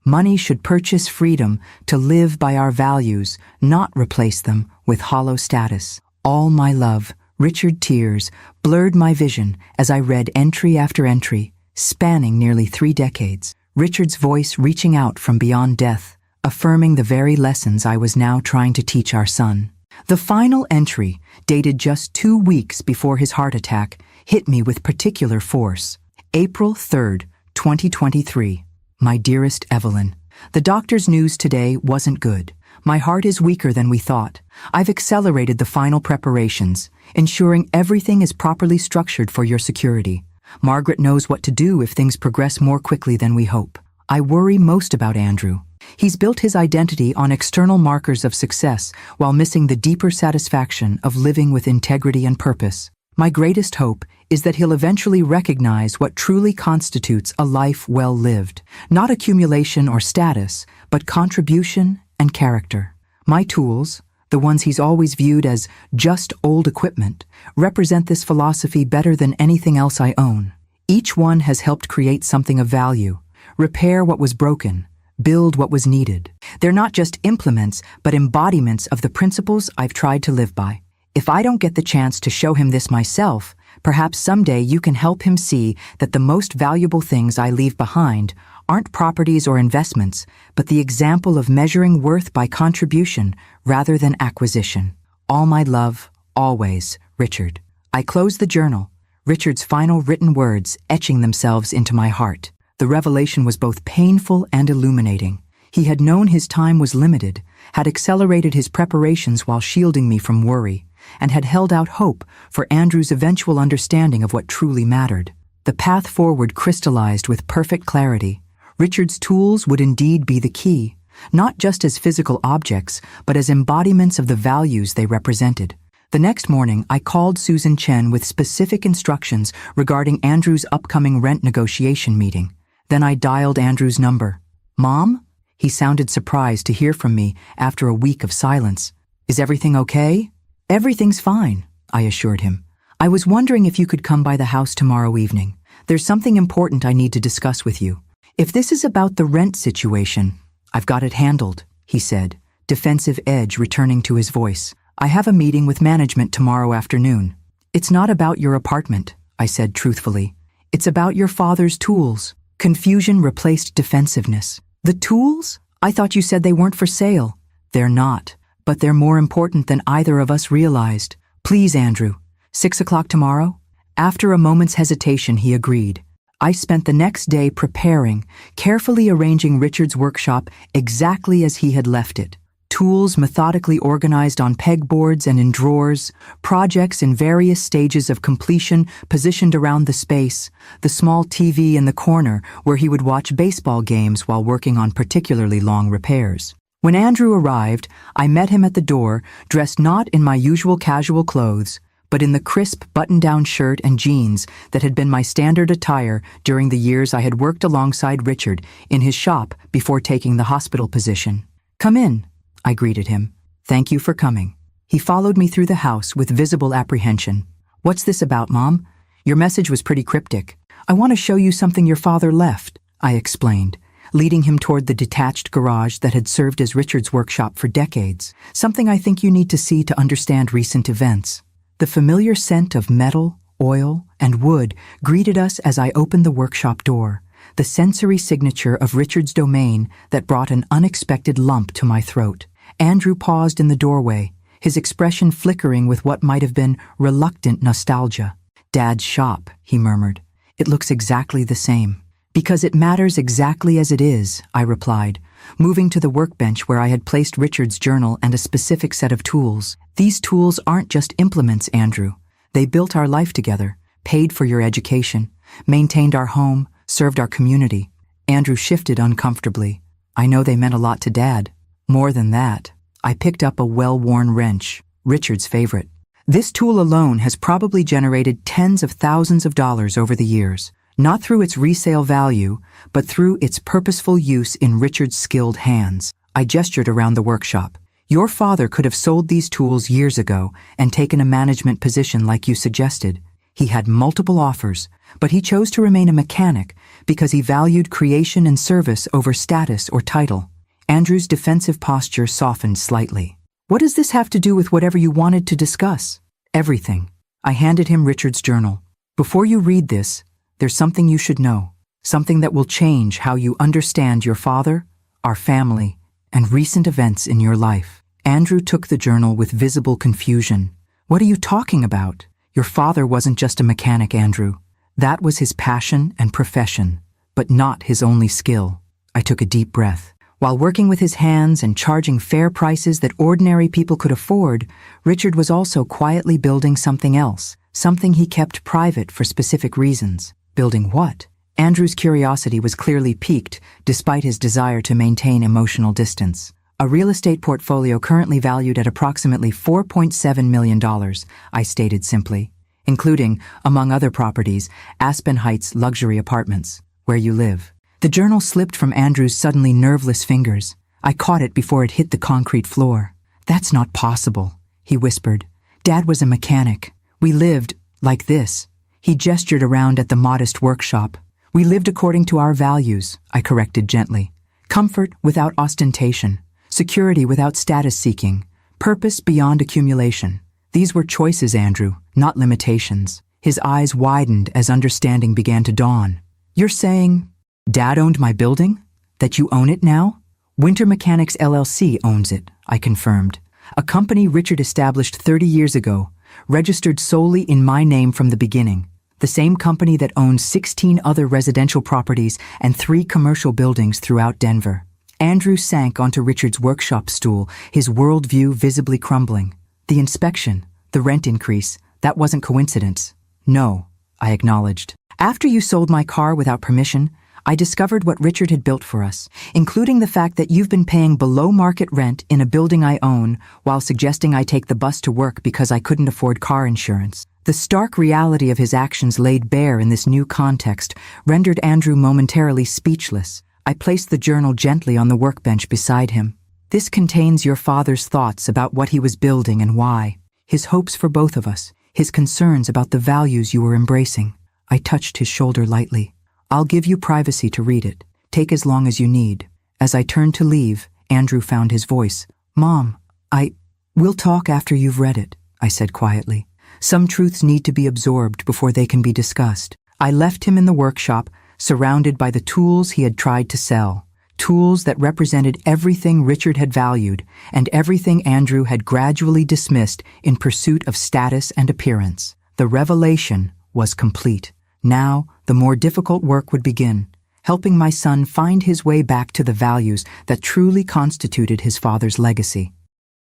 Money should purchase freedom to live by our values, not replace them with hollow status. All my love, Richard. Tears blurred my vision as I read entry after entry, spanning nearly 3 decades. Richard's voice reaching out from beyond death, affirming the very lessons I was now trying to teach our son. The final entry, dated just 2 weeks before his heart attack, hit me with particular force. April 3, 2023. My dearest Evelyn, the doctor's news today wasn't good. My heart is weaker than we thought. I've accelerated the final preparations, ensuring everything is properly structured for your security. Margaret knows what to do if things progress more quickly than we hope. I worry most about Andrew. He's built his identity on external markers of success while missing the deeper satisfaction of living with integrity and purpose. My greatest hope is that he'll eventually recognize what truly constitutes a life well lived. Not accumulation or status, but contribution and character. My tools, the ones he's always viewed as just old equipment, represent this philosophy better than anything else I own. Each one has helped create something of value, repair what was broken, build what was needed. They're not just implements, but embodiments of the principles I've tried to live by. If I don't get the chance to show him this myself, perhaps someday you can help him see that the most valuable things I leave behind aren't properties or investments, but the example of measuring worth by contribution rather than acquisition. All my love, always, Richard. I closed the journal, Richard's final written words etching themselves into my heart. The revelation was both painful and illuminating. He had known his time was limited, had accelerated his preparations while shielding me from worry, and had held out hope for Andrew's eventual understanding of what truly mattered. The path forward crystallized with perfect clarity. Richard's tools would indeed be the key, not just as physical objects, but as embodiments of the values they represented. The next morning, I called Susan Chen with specific instructions regarding Andrew's upcoming rent negotiation meeting. Then I dialed Andrew's number. "Mom?" He sounded surprised to hear from me after a week of silence. "Is everything okay?" "Everything's fine," I assured him. "I was wondering if you could come by the house tomorrow evening. There's something important I need to discuss with you." "If this is about the rent situation, I've got it handled," he said, defensive edge returning to his voice. "I have a meeting with management tomorrow afternoon." "It's not about your apartment," I said truthfully. "It's about your father's tools." Confusion replaced defensiveness. "The tools? I thought you said they weren't for sale." "They're not, but they're more important than either of us realized. Please, Andrew, 6 o'clock tomorrow?" After a moment's hesitation, he agreed. I spent the next day preparing, carefully arranging Richard's workshop exactly as he had left it. Tools methodically organized on pegboards and in drawers, projects in various stages of completion positioned around the space, the small TV in the corner where he would watch baseball games while working on particularly long repairs. When Andrew arrived, I met him at the door, dressed not in my usual casual clothes, but in the crisp button-down shirt and jeans that had been my standard attire during the years I had worked alongside Richard in his shop before taking the hospital position. "Come in," I greeted him. "Thank you for coming." He followed me through the house with visible apprehension. "What's this about, Mom? Your message was pretty cryptic." "I want to show you something your father left," I explained, leading him toward the detached garage that had served as Richard's workshop for decades. "Something I think you need to see to understand recent events." The familiar scent of metal, oil, and wood greeted us as I opened the workshop door, the sensory signature of Richard's domain that brought an unexpected lump to my throat. Andrew paused in the doorway, his expression flickering with what might have been reluctant nostalgia. "Dad's shop," he murmured. "It looks exactly the same." "Because it matters exactly as it is," I replied, moving to the workbench where I had placed Richard's journal and a specific set of tools. "These tools aren't just implements, Andrew. They built our life together, paid for your education, maintained our home, served our community." Andrew shifted uncomfortably. "I know they meant a lot to Dad. More than that." I picked up a well-worn wrench, Richard's favorite. "This tool alone has probably generated tens of thousands of dollars over the years, not through its resale value, but through its purposeful use in Richard's skilled hands." I gestured around the workshop. "Your father could have sold these tools years ago and taken a management position like you suggested. He had multiple offers, but he chose to remain a mechanic because he valued creation and service over status or title." Andrew's defensive posture softened slightly. "What does this have to do with whatever you wanted to discuss?" "Everything." I handed him Richard's journal. "Before you read this, there's something you should know. Something that will change how you understand your father, our family, and recent events in your life." Andrew took the journal with visible confusion. "What are you talking about? Your father wasn't just a mechanic, Andrew. That was his passion and profession, but not his only skill." I took a deep breath. While working with his hands and charging fair prices that ordinary people could afford, Richard was also quietly building something else, something he kept private for specific reasons. Building what? Andrew's curiosity was clearly piqued, despite his desire to maintain emotional distance. "A real estate portfolio currently valued at approximately $4.7 million, I stated simply, "including, among other properties, Aspen Heights luxury apartments, where you live." The journal slipped from Andrew's suddenly nerveless fingers. I caught it before it hit the concrete floor. "That's not possible," he whispered. "Dad was a mechanic. We lived like this." He gestured around at the modest workshop. "We lived according to our values," I corrected gently. "Comfort without ostentation, security without status seeking, purpose beyond accumulation. These were choices, Andrew, not limitations." His eyes widened as understanding began to dawn. "You're saying Dad owned my building? That you own it now?" "Winter Mechanics LLC owns it," I confirmed. "A company Richard established 30 years ago, registered solely in my name from the beginning. The same company that owns 16 other residential properties and 3 commercial buildings throughout Denver." Andrew sank onto Richard's workshop stool, his worldview visibly crumbling. "The inspection, the rent increase, that wasn't coincidence." "No," I acknowledged. "After you sold my car without permission, I discovered what Richard had built for us, including the fact that you've been paying below-market rent in a building I own while suggesting I take the bus to work because I couldn't afford car insurance." The stark reality of his actions laid bare in this new context rendered Andrew momentarily speechless. I placed the journal gently on the workbench beside him. "This contains your father's thoughts about what he was building and why, his hopes for both of us, his concerns about the values you were embracing." I touched his shoulder lightly. "I'll give you privacy to read it. Take as long as you need." As I turned to leave, Andrew found his voice. "Mom, we'll talk after you've read it," I said quietly. "Some truths need to be absorbed before they can be discussed." I left him in the workshop, surrounded by the tools he had tried to sell, tools that represented everything Richard had valued and everything Andrew had gradually dismissed in pursuit of status and appearance. The revelation was complete. Now, the more difficult work would begin, helping my son find his way back to the values that truly constituted his father's legacy.